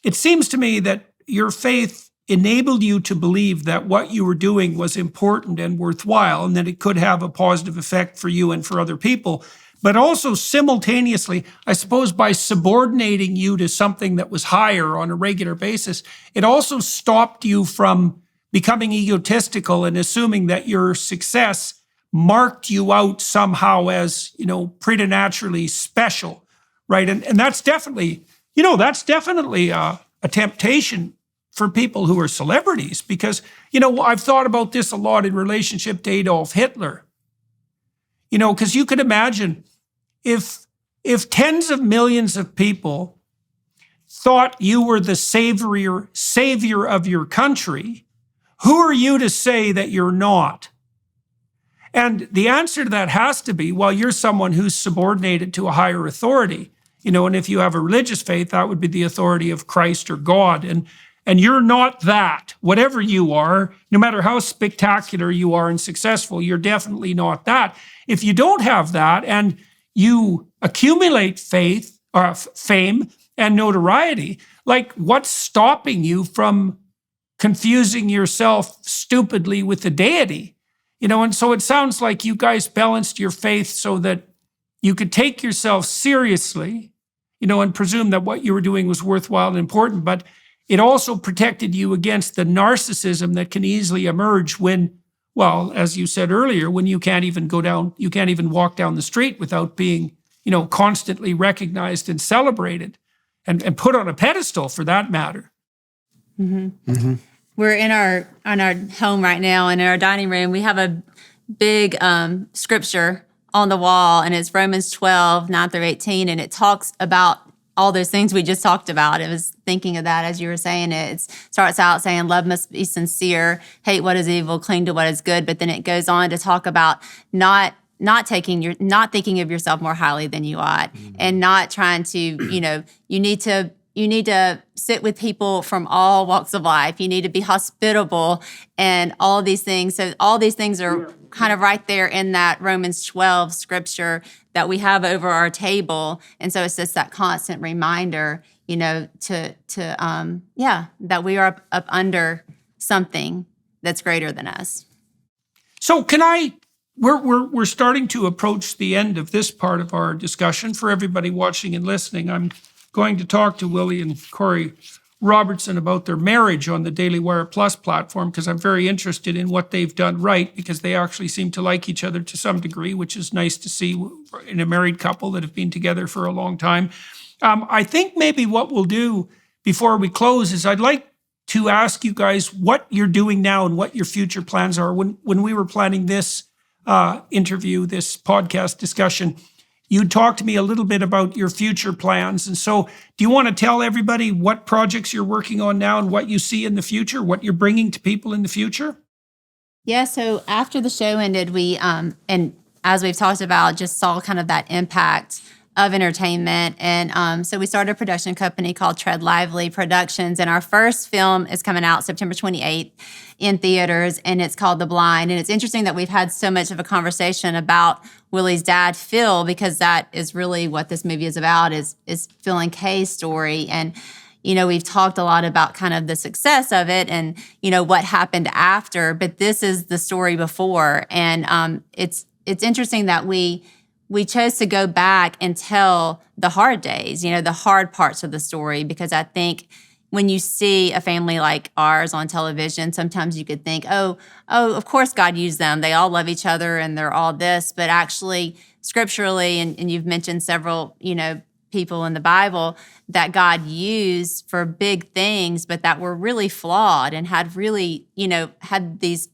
it seems to me that your faith enabled you to believe that what you were doing was important and worthwhile, and that it could have a positive effect for you and for other people. But also simultaneously, I suppose by subordinating you to something that was higher on a regular basis, it also stopped you from becoming egotistical and assuming that your success marked you out somehow as, preternaturally special, right? And that's definitely, a temptation for people who are celebrities, because, I've thought about this a lot in relationship to Adolf Hitler. Because you could imagine if tens of millions of people thought you were the savior of your country, who are you to say that you're not? And the answer to that has to be, well, you're someone who's subordinated to a higher authority. And if you have a religious faith, that would be the authority of Christ or God. And you're not that. Whatever you are, no matter how spectacular you are and successful, you're definitely not that. If you don't have that and you accumulate faith or fame and notoriety. Like, what's stopping you from confusing yourself stupidly with the deity? And so it sounds like you guys balanced your faith so that you could take yourself seriously, and presume that what you were doing was worthwhile and important, but it also protected you against the narcissism that can easily emerge when, well, as you said earlier, when you can't even walk down the street without being, constantly recognized and celebrated and put on a pedestal for that matter. We're in our home right now, and in our dining room, we have a big scripture on the wall, and it's Romans 12, 9 through 18, and it talks about all those things we just talked about. I was thinking of that as you were saying it. It starts out saying, love must be sincere, hate what is evil, cling to what is good, but then it goes on to talk about not thinking of yourself more highly than you ought, and not trying to, you need to sit with people from all walks of life. You need to be hospitable and all of these things. So all these things are kind of right there in that Romans 12 scripture that we have over our table. And so it's just that constant reminder, that we are up under something that's greater than us. So we're starting to approach the end of this part of our discussion. For everybody watching and listening, I'm going to talk to Willie and Korie Robertson about their marriage on the Daily Wire Plus platform, because I'm very interested in what they've done right, because they actually seem to like each other to some degree, which is nice to see in a married couple that have been together for a long time. I think maybe what we'll do before we close is I'd like to ask you guys what you're doing now and what your future plans are. When we were planning this interview, this podcast discussion, you talked to me a little bit about your future plans. And so do you want to tell everybody what projects you're working on now and what you see in the future, what you're bringing to people in the future? Yeah, so after the show ended, we, and as we've talked about, just saw kind of that impact of entertainment. And so we started a production company called Tread Lively Productions. And our first film is coming out September 28th in theaters, and it's called The Blind. And it's interesting that we've had so much of a conversation about Willie's dad, Phil, because that is really what this movie is about, is Phil and Kay's story. And, we've talked a lot about kind of the success of it and, what happened after, but this is the story before. And it's interesting that we chose to go back and tell the hard days, the hard parts of the story, because I think when you see a family like ours on television, sometimes you could think, oh, of course God used them. They all love each other and they're all this. But actually, scripturally, and you've mentioned several, people in the Bible that God used for big things, but that were really flawed and had really, had these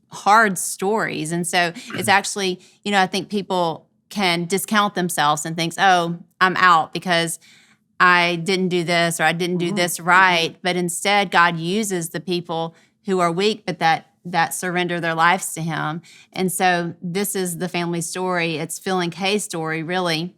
hard stories. And so it's actually, I think people can discount themselves and thinks, oh, I'm out because I didn't do this or I didn't do this right. But instead, God uses the people who are weak, but that surrender their lives to him. And so this is the family story. It's Phil and Kay's story, really.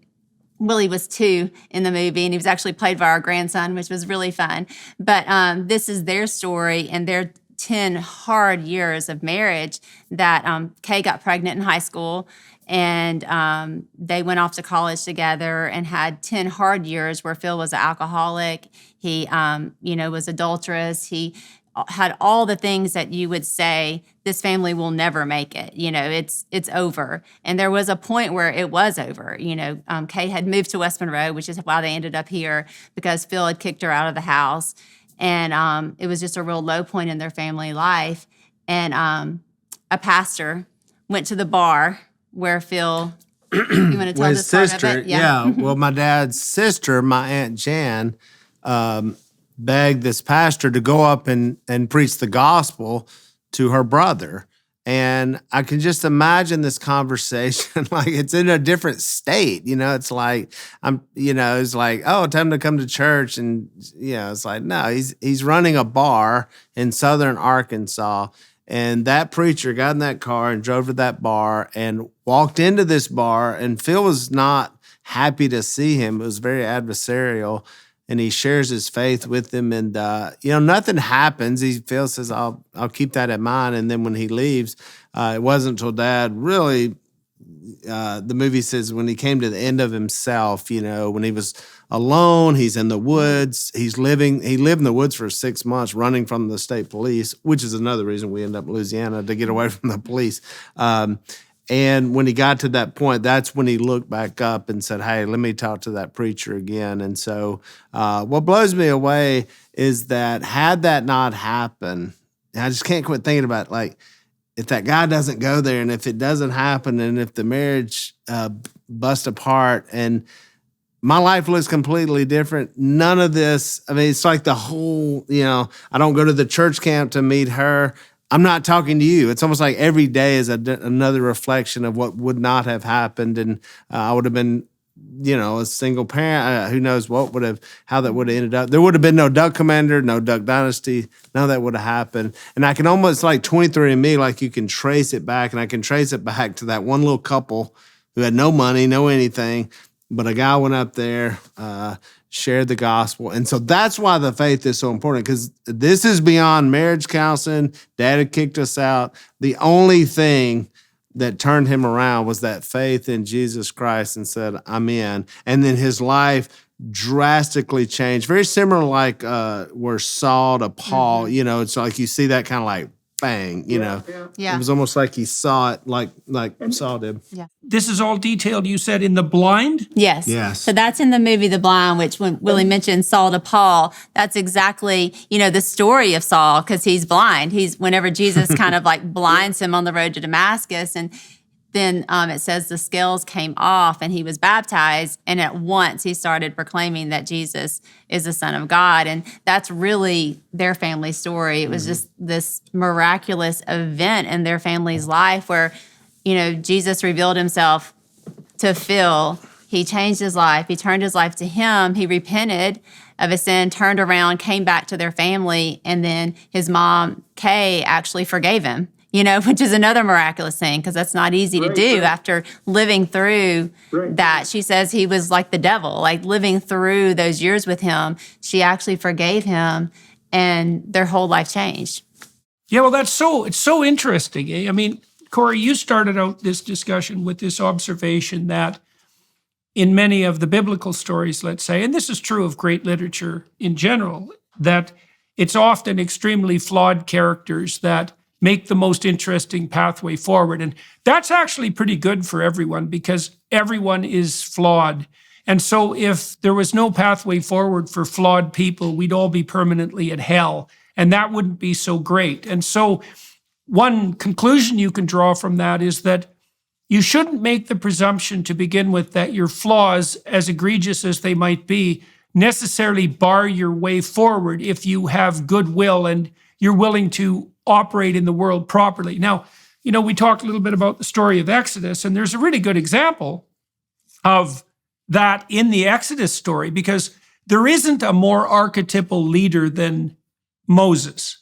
Willie was 2 in the movie, and he was actually played by our grandson, which was really fun. But this is their story and their 10 hard years of marriage that Kay got pregnant in high school, and they went off to college together and had 10 hard years where Phil was an alcoholic. He, was adulterous. He had all the things that you would say, this family will never make it. It's over. And there was a point where it was over. Kay had moved to West Monroe, which is why they ended up here, because Phil had kicked her out of the house. And it was just a real low point in their family life. And a pastor went to the bar where Phil, you want to tell his this part sister, of it? yeah. Well, my dad's sister, my Aunt Jan, begged this pastor to go up and preach the gospel to her brother. And I can just imagine this conversation, like it's in a different state, it's like, it's like, oh, tell him to come to church. And, it's like, no, he's running a bar in Southern Arkansas. And that preacher got in that car and drove to that bar and walked into this bar. And Phil was not happy to see him. It was very adversarial. And he shares his faith with him. And, nothing happens. Phil says, I'll keep that in mind. And then when he leaves, it wasn't until Dad really, the movie says when he came to the end of himself, when he was alone. He's in the woods. He lived in the woods for 6 months running from the state police, which is another reason we end up in Louisiana, to get away from the police. And when he got to that point, that's when he looked back up and said, hey, let me talk to that preacher again. And so what blows me away is that had that not happened, I just can't quit thinking about, like, if that guy doesn't go there and if it doesn't happen and if the marriage busts apart and my life looks completely different, none of this, I mean, it's like the whole, I don't go to the church camp to meet her. I'm not talking to you. It's almost like every day is another reflection of what would not have happened. And I would have been, a single parent. Who knows how that would have ended up. There would have been no Duck Commander, no Duck Dynasty. None of that would have happened. And I can almost, like 23andMe, like you can trace it back. And I can trace it back to that one little couple who had no money, no anything. But a guy went up there, shared the gospel. And so that's why the faith is so important, because this is beyond marriage counseling. Dad had kicked us out. The only thing that turned him around was that faith in Jesus Christ, and said, I'm in. And then his life drastically changed. Very similar like where Saul to Paul, it's like you see that kind of like bang, Yeah. It was almost like he saw it like Saul did. Yeah. This is all detailed, you said, in The Blind? Yes. Yes. So that's in the movie The Blind, which when Willie mentioned Saul to Paul, that's exactly, the story of Saul, because he's blind. Whenever Jesus kind of like blinds him on the road to Damascus, and then it says the scales came off and he was baptized, and at once he started proclaiming that Jesus is the Son of God. And that's really their family story. It was just this miraculous event in their family's life where, Jesus revealed himself to Phil. He changed his life. He turned his life to him. He repented of his sin, turned around, came back to their family, and then his mom, Kay, actually forgave him. Which is another miraculous thing, because that's not easy to do after living through that. She says he was like the devil, like living through those years with him. She actually forgave him, and their whole life changed. Yeah, well, it's so interesting. Eh? I mean, Korie, you started out this discussion with this observation that in many of the biblical stories, let's say, and this is true of great literature in general, that it's often extremely flawed characters that make the most interesting pathway forward. And that's actually pretty good for everyone, because everyone is flawed. And so if there was no pathway forward for flawed people, we'd all be permanently in hell. And that wouldn't be so great. And so one conclusion you can draw from that is that you shouldn't make the presumption to begin with that your flaws, as egregious as they might be, necessarily bar your way forward if you have goodwill and you're willing to operate in the world properly. Now, we talked a little bit about the story of Exodus, and there's a really good example of that in the Exodus story, because there isn't a more archetypal leader than Moses.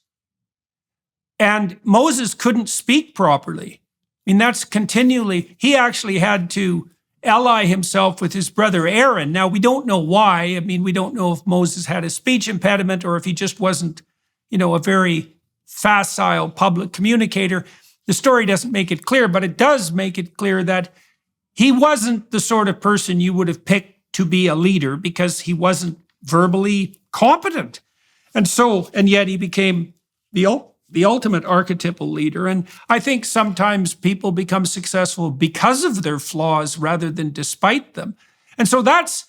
And Moses couldn't speak properly. I mean, that's continually, he actually had to ally himself with his brother Aaron. Now, we don't know why. I mean, we don't know if Moses had a speech impediment or if he just wasn't, a very facile public communicator. The story doesn't make it clear, but it does make it clear that he wasn't the sort of person you would have picked to be a leader, because he wasn't verbally competent. And yet he became the ultimate archetypal leader. And I think sometimes people become successful because of their flaws rather than despite them. And so that's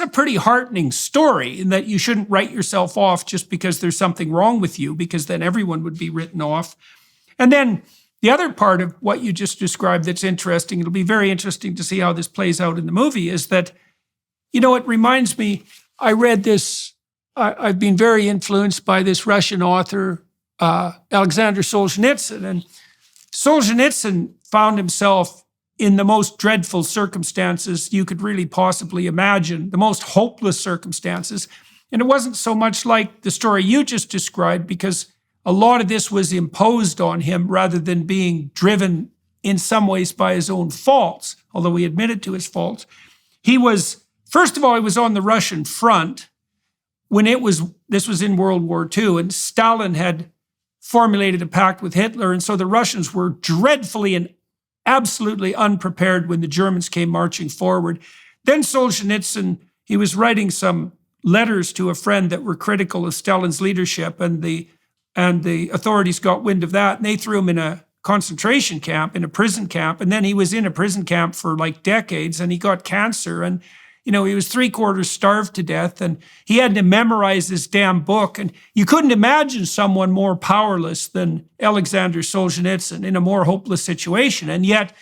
a pretty heartening story, in that you shouldn't write yourself off just because there's something wrong with you, because then everyone would be written off. And then the other part of what you just described that's interesting, it'll be very interesting to see how this plays out in the movie, is that, it reminds me, I read this, I've been very influenced by this Russian author, Aleksandr Solzhenitsyn. And Solzhenitsyn found himself in the most dreadful circumstances you could really possibly imagine, the most hopeless circumstances. And it wasn't so much like the story you just described, because a lot of this was imposed on him rather than being driven in some ways by his own faults, although he admitted to his faults. He was on the Russian front when this was in World War II, and Stalin had formulated a pact with Hitler. And so the Russians were dreadfully and absolutely unprepared when the Germans came marching forward. Then Solzhenitsyn he was writing some letters to a friend that were critical of Stalin's leadership, and the authorities got wind of that, and they threw him in a concentration camp, in a prison camp, and then he was in a prison camp for like decades, and he got cancer, and he was 3/4 starved to death, and he had to memorize this damn book. And you couldn't imagine someone more powerless than Aleksandr Solzhenitsyn in a more hopeless situation. And yet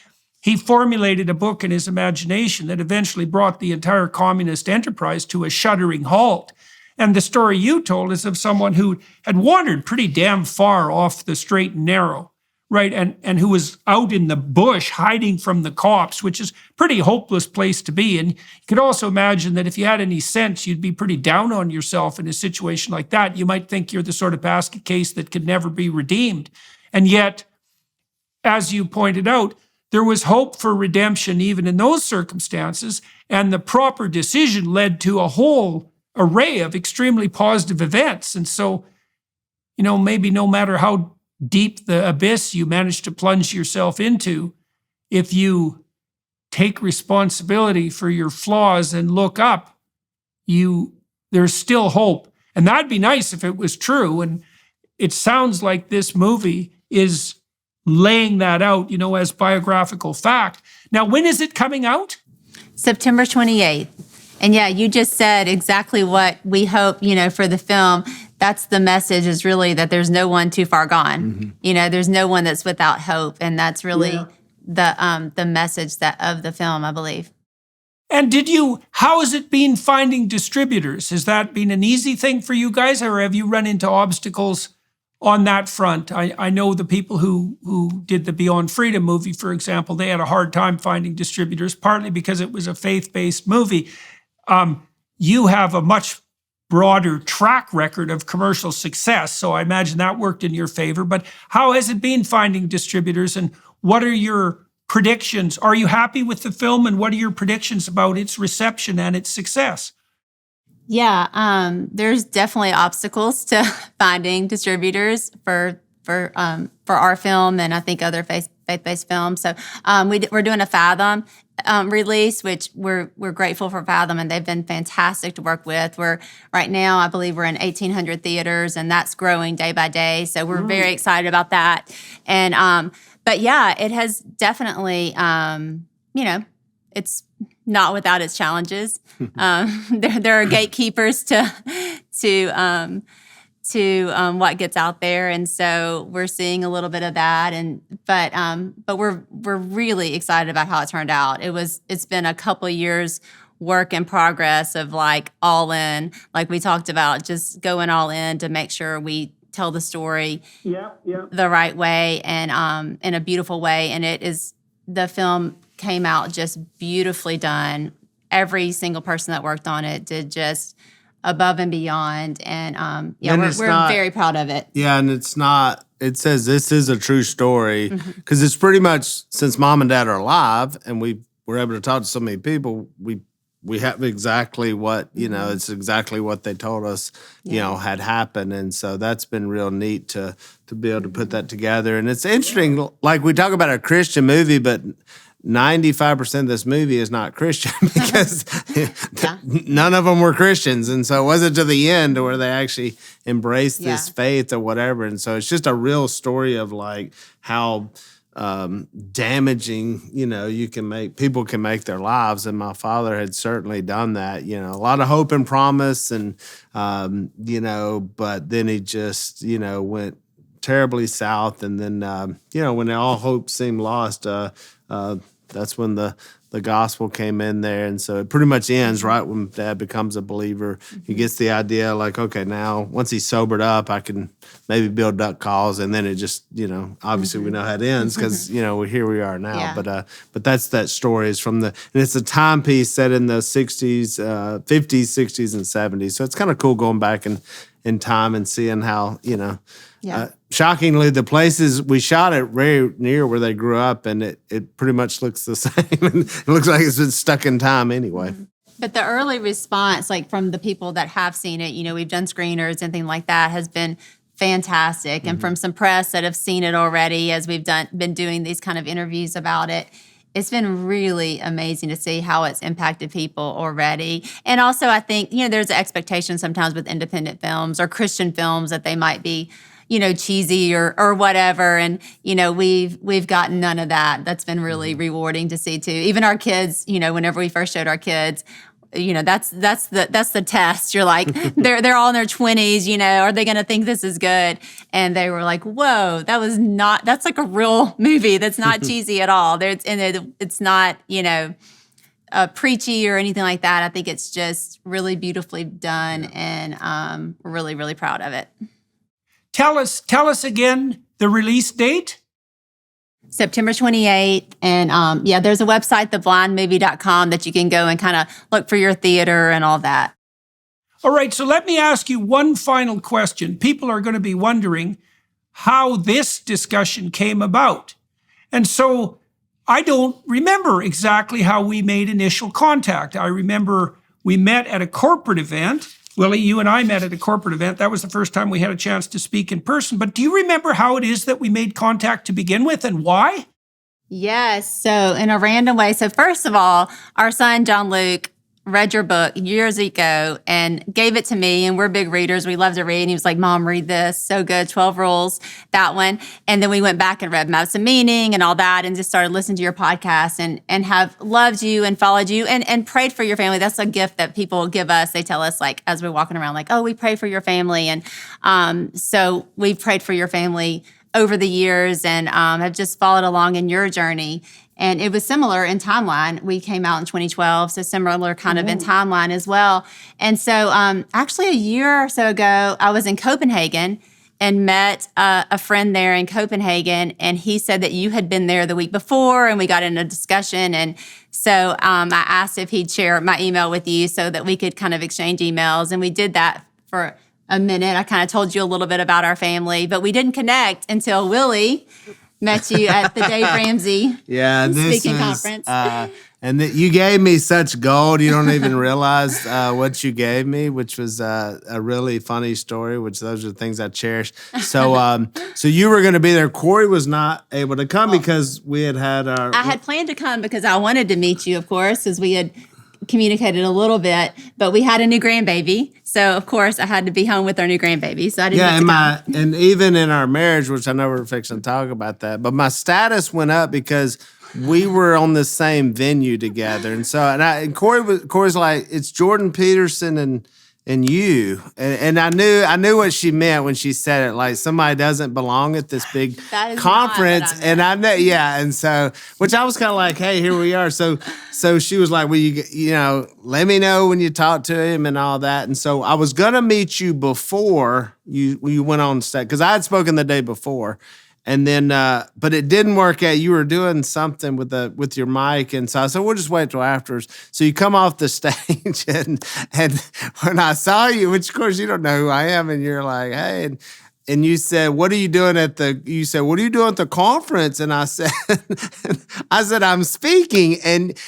he formulated a book in his imagination that eventually brought the entire communist enterprise to a shuddering halt. And the story you told is of someone who had wandered pretty damn far off the straight and narrow, right? And who was out in the bush hiding from the cops, which is a pretty hopeless place to be. And you could also imagine that if you had any sense, you'd be pretty down on yourself in a situation like that. You might think you're the sort of basket case that could never be redeemed. And yet, as you pointed out, there was hope for redemption even in those circumstances. And the proper decision led to a whole array of extremely positive events. And so, maybe no matter how deep the abyss you manage to plunge yourself into, if you take responsibility for your flaws and look up, there's still hope. And that'd be nice if it was true. And it sounds like this movie is laying that out, as biographical fact. Now, when is it coming out? September 28th. And yeah, you just said exactly what we hope, for the film. That's the message, is really that there's no one too far gone. There's no one that's without hope. And that's really the message of the film, I believe. And how has it been finding distributors? Has that been an easy thing for you guys, or have you run into obstacles on that front? I know the people who did the Beyond Freedom movie, for example, they had a hard time finding distributors, partly because it was a faith-based movie. You have a much broader track record of commercial success, so I imagine that worked in your favor. But how has it been finding distributors, and what are your predictions? Are you happy with the film, and what are your predictions about its reception and its success? Yeah, there's definitely obstacles to finding distributors for our film, and I think other faith-based films. So we're doing a Fathom release, which we're grateful for Fathom, and they've been fantastic to work with. Right now, I believe we're in 1,800 theaters, and that's growing day by day. So we're very excited about that. And but yeah, it has definitely, it's not without its challenges. There are gatekeepers to what gets out there, and so we're seeing a little bit of that. But we're really excited about how it turned out. It's been a couple of years work in progress of like all in, like we talked about, just going all in to make sure we tell the story the right way and in a beautiful way. And the film came out just beautifully done. Every single person that worked on it did just above and beyond. And we're very proud of it. Yeah, and it says this is a true story, because it's pretty much, since Mom and Dad are alive and we were able to talk to so many people, we have exactly what, it's exactly what they told us, had happened. And so that's been real neat to be able to put that together. And it's interesting, like we talk about a Christian movie, but 95% of this movie is not Christian, because none of them were Christians. And so it wasn't to the end where they actually embraced this faith or whatever. And so it's just a real story of like how damaging, people can make their lives. And my father had certainly done that, a lot of hope and promise, and, but then he just, went terribly south. And then, when all hope seemed lost, that's when the gospel came in there. And so it pretty much ends right when Dad becomes a believer. He gets the idea like, okay, now once he's sobered up, I can maybe build duck calls. And then it just, obviously we know how it ends, because, here we are now. Yeah. But that's that story is and it's a timepiece set in the 60s, 50s, 60s, and 70s. So it's kind of cool going back in time and seeing how, shockingly, the places we shot it very near where they grew up, and it pretty much looks the same. And it looks like it's been stuck in time anyway. But the early response, like from the people that have seen it, we've done screeners and things like that, has been fantastic. And from some press that have seen it already, as we've been doing these kind of interviews about it, it's been really amazing to see how it's impacted people already. And also, I think, there's an expectation sometimes with independent films or Christian films that they might be, cheesy or whatever. And, we've gotten none of that. That's been really rewarding to see too. Even our kids, whenever we first showed our kids, that's the test. You're like, they're all in their 20s, are they going to think this is good? And they were like, whoa, that's like a real movie. That's not cheesy at all. It's not, preachy or anything like that. I think it's just really beautifully done, and we're really, really proud of it. Tell us again the release date. September 28th. And there's a website, theblindmovie.com, that you can go and kind of look for your theater and all that. All right, so let me ask you one final question. People are going to be wondering how this discussion came about. And so I don't remember exactly how we made initial contact. I remember we met at a corporate event. Willie, you and I met at a corporate event. That was the first time we had a chance to speak in person. But do you remember how it is that we made contact to begin with and why? Yes. So in a random way. So first of all, our son, John Luke, read your book years ago and gave it to me. And we're big readers. We love to read. And he was like, Mom, read this. So good. 12 Rules, that one. And then we went back and read Maps of Meaning and all that, and just started listening to your podcast and have loved you and followed you and prayed for your family. That's a gift that people give us. They tell us, like, as we're walking around, like, oh, we pray for your family. And so we've prayed for your family over the years, and have just followed along in your journey. And it was similar in timeline. We came out in 2012, so similar kind of in timeline as well. And so actually a year or so ago, I was in Copenhagen and met a friend there in Copenhagen, and he said that you had been there the week before, and we got in a discussion. And so I asked if he'd share my email with you so that we could kind of exchange emails, and we did that for a minute. I kind of told you a little bit about our family, but we didn't connect until Willie met you at the Dave Ramsey speaking conference. And you gave me such gold, you don't even realize what you gave me, which was a really funny story, which those are the things I cherish. So so you were going to be there. Korie was not able to come because we had our... I had planned to come because I wanted to meet you, of course, as we had communicated a little bit, but we had a new grandbaby. So, of course, I had to be home with our new grandbaby. So I didn't get to come. And even in our marriage, which I know we're fixing to talk about that, but my status went up because we were on the same venue together. And so, and Korie's like, it's Jordan Peterson and you. And I knew what she meant when she said it, like somebody doesn't belong at this big conference. And I know, and so, which I was kind of like, hey, here we are. So she was like, well, you let me know when you talk to him and all that. And so I was going to meet you before you went on stage, because I had spoken the day before. And then, but it didn't work out. You were doing something with your mic, and so I said, "We'll just wait till afterwards." So you come off the stage, and when I saw you, which of course you don't know who I am, and you're like, "Hey," and you said, "What are you doing at the?" You said, "What are you doing at the conference?" And I said, "I'm speaking." And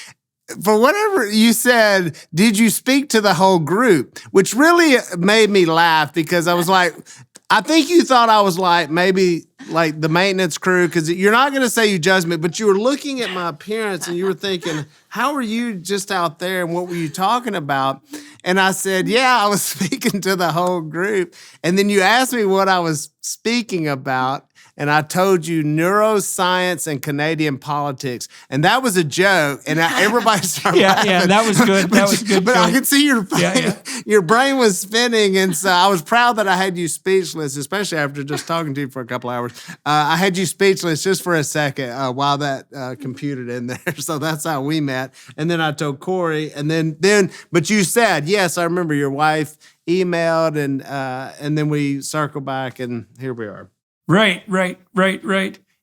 for whatever you said, did you speak to the whole group? Which really made me laugh, because I was like, I think you thought I was like maybe like the maintenance crew, because you're not going to say you judged me, but you were looking at my appearance and you were thinking, how are you just out there and what were you talking about? And I said, I was speaking to the whole group. And then you asked me what I was speaking about. And I told you neuroscience and Canadian politics. And that was a joke. And everybody started laughing. Yeah, that was good. That was good. But I could see your brain was spinning. And so I was proud that I had you speechless, especially after just talking to you for a couple hours. I had you speechless just for a second while that computed in there. So that's how we met. And then I told Korie. And then, but you said, yes, I remember your wife emailed, and then we circled back, and here we are. Right.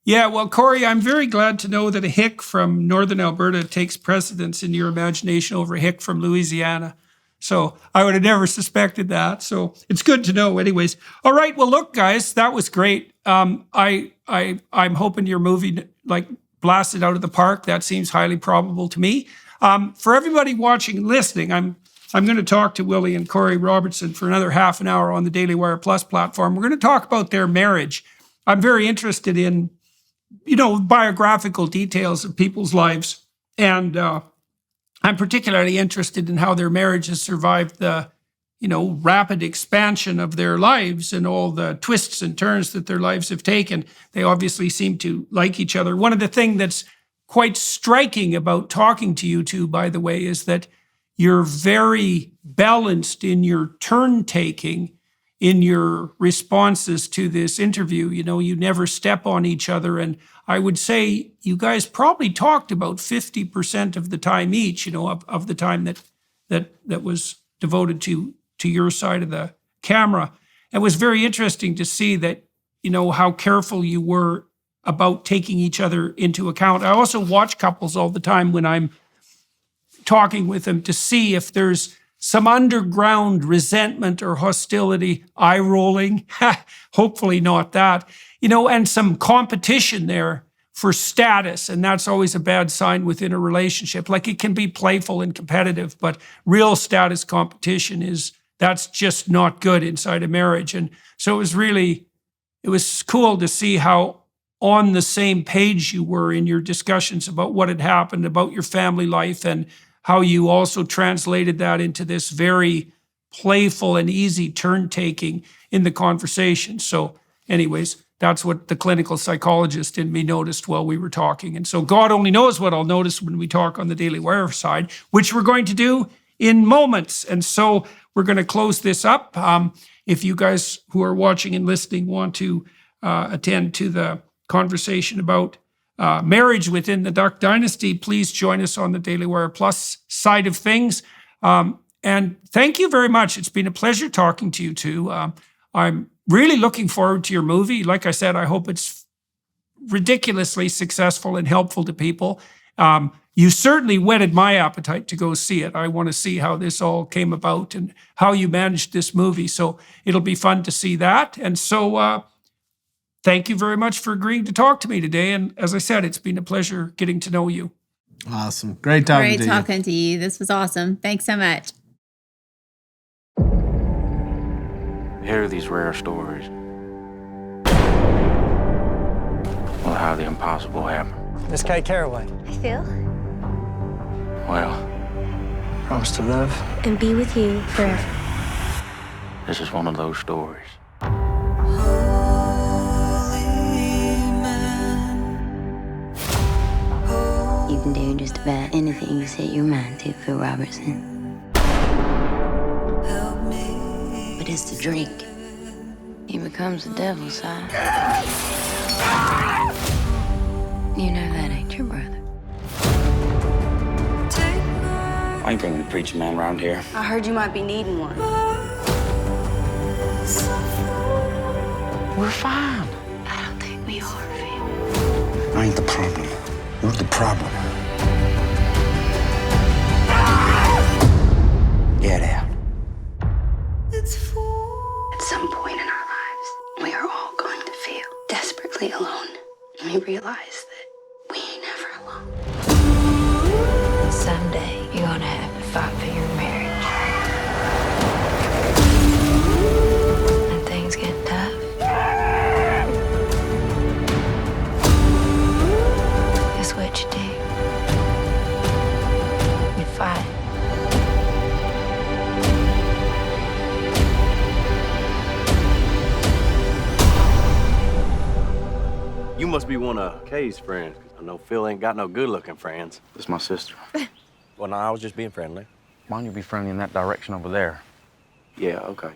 Yeah, well, Korie, I'm very glad to know that a hick from Northern Alberta takes precedence in your imagination over a hick from Louisiana. So I would have never suspected that. So it's good to know anyways. All right, well, look, guys, that was great. I'm hoping your movie blasted out of the park. That seems highly probable to me. For everybody watching and listening, I'm going to talk to Willie and Korie Robertson for another half an hour on the Daily Wire Plus platform. We're going to talk about their marriage. I'm very interested in biographical details of people's lives. And I'm particularly interested in how their marriage has survived the, rapid expansion of their lives and all the twists and turns that their lives have taken. They obviously seem to like each other. One of the things that's quite striking about talking to you two, by the way, is that you're very balanced in your turn taking in your responses to this interview. You never step on each other. And I would say you guys probably talked about 50% of the time each, of the time that was devoted to your side of the camera. It was very interesting to see that, how careful you were about taking each other into account. I also watch couples all the time when I'm talking with them to see if there's some underground resentment or hostility, eye rolling, hopefully not that, and some competition there for status. And that's always a bad sign within a relationship. Like, it can be playful and competitive, but real status competition that's just not good inside a marriage. And so it was cool to see how on the same page you were in your discussions about what had happened, about your family life, and how you also translated that into this very playful and easy turn-taking in the conversation. So anyways, that's what the clinical psychologist in me noticed while we were talking. And so God only knows what I'll notice when we talk on the Daily Wire side, which we're going to do in moments. And so we're going to close this up. If you guys who are watching and listening want to attend to the conversation about marriage within the Duck Dynasty, please join us on the Daily Wire Plus side of things. And thank you very much. It's been a pleasure talking to you two. I'm really looking forward to your movie. Like I said, I hope it's ridiculously successful and helpful to people. You certainly whetted my appetite to go see it. I want to see how this all came about and how you managed this movie. So it'll be fun to see that. And so thank you very much for agreeing to talk to me today. And as I said, it's been a pleasure getting to know you. Awesome. Great talking to you. Great talking to you. This was awesome. Thanks so much. Hear these rare stories. Well, how the impossible happened. Miss Kate Caraway. I feel. Well, Promise to love. And be with you forever. this is one of those stories. You can do just about anything you set your mind to, Phil Robertson. But it's the drink. He becomes the devil's side. You know that ain't your brother. Why you bringing the preacher man around here? I heard you might be needing one. We're fine. I don't think we are, Phil. I ain't the problem. You're the problem. Get out. At some point in our lives, we are all going to feel desperately alone. And we realize that we ain't never alone. Someday, you're gonna have to fight for your marriage. And things get tough. Guess what you do? You fight. You must be one of Kay's friends. I know Phil ain't got no good-looking friends. This is my sister. Well, no, I was just being friendly. Why don't you be friendly in that direction over there? Yeah, okay.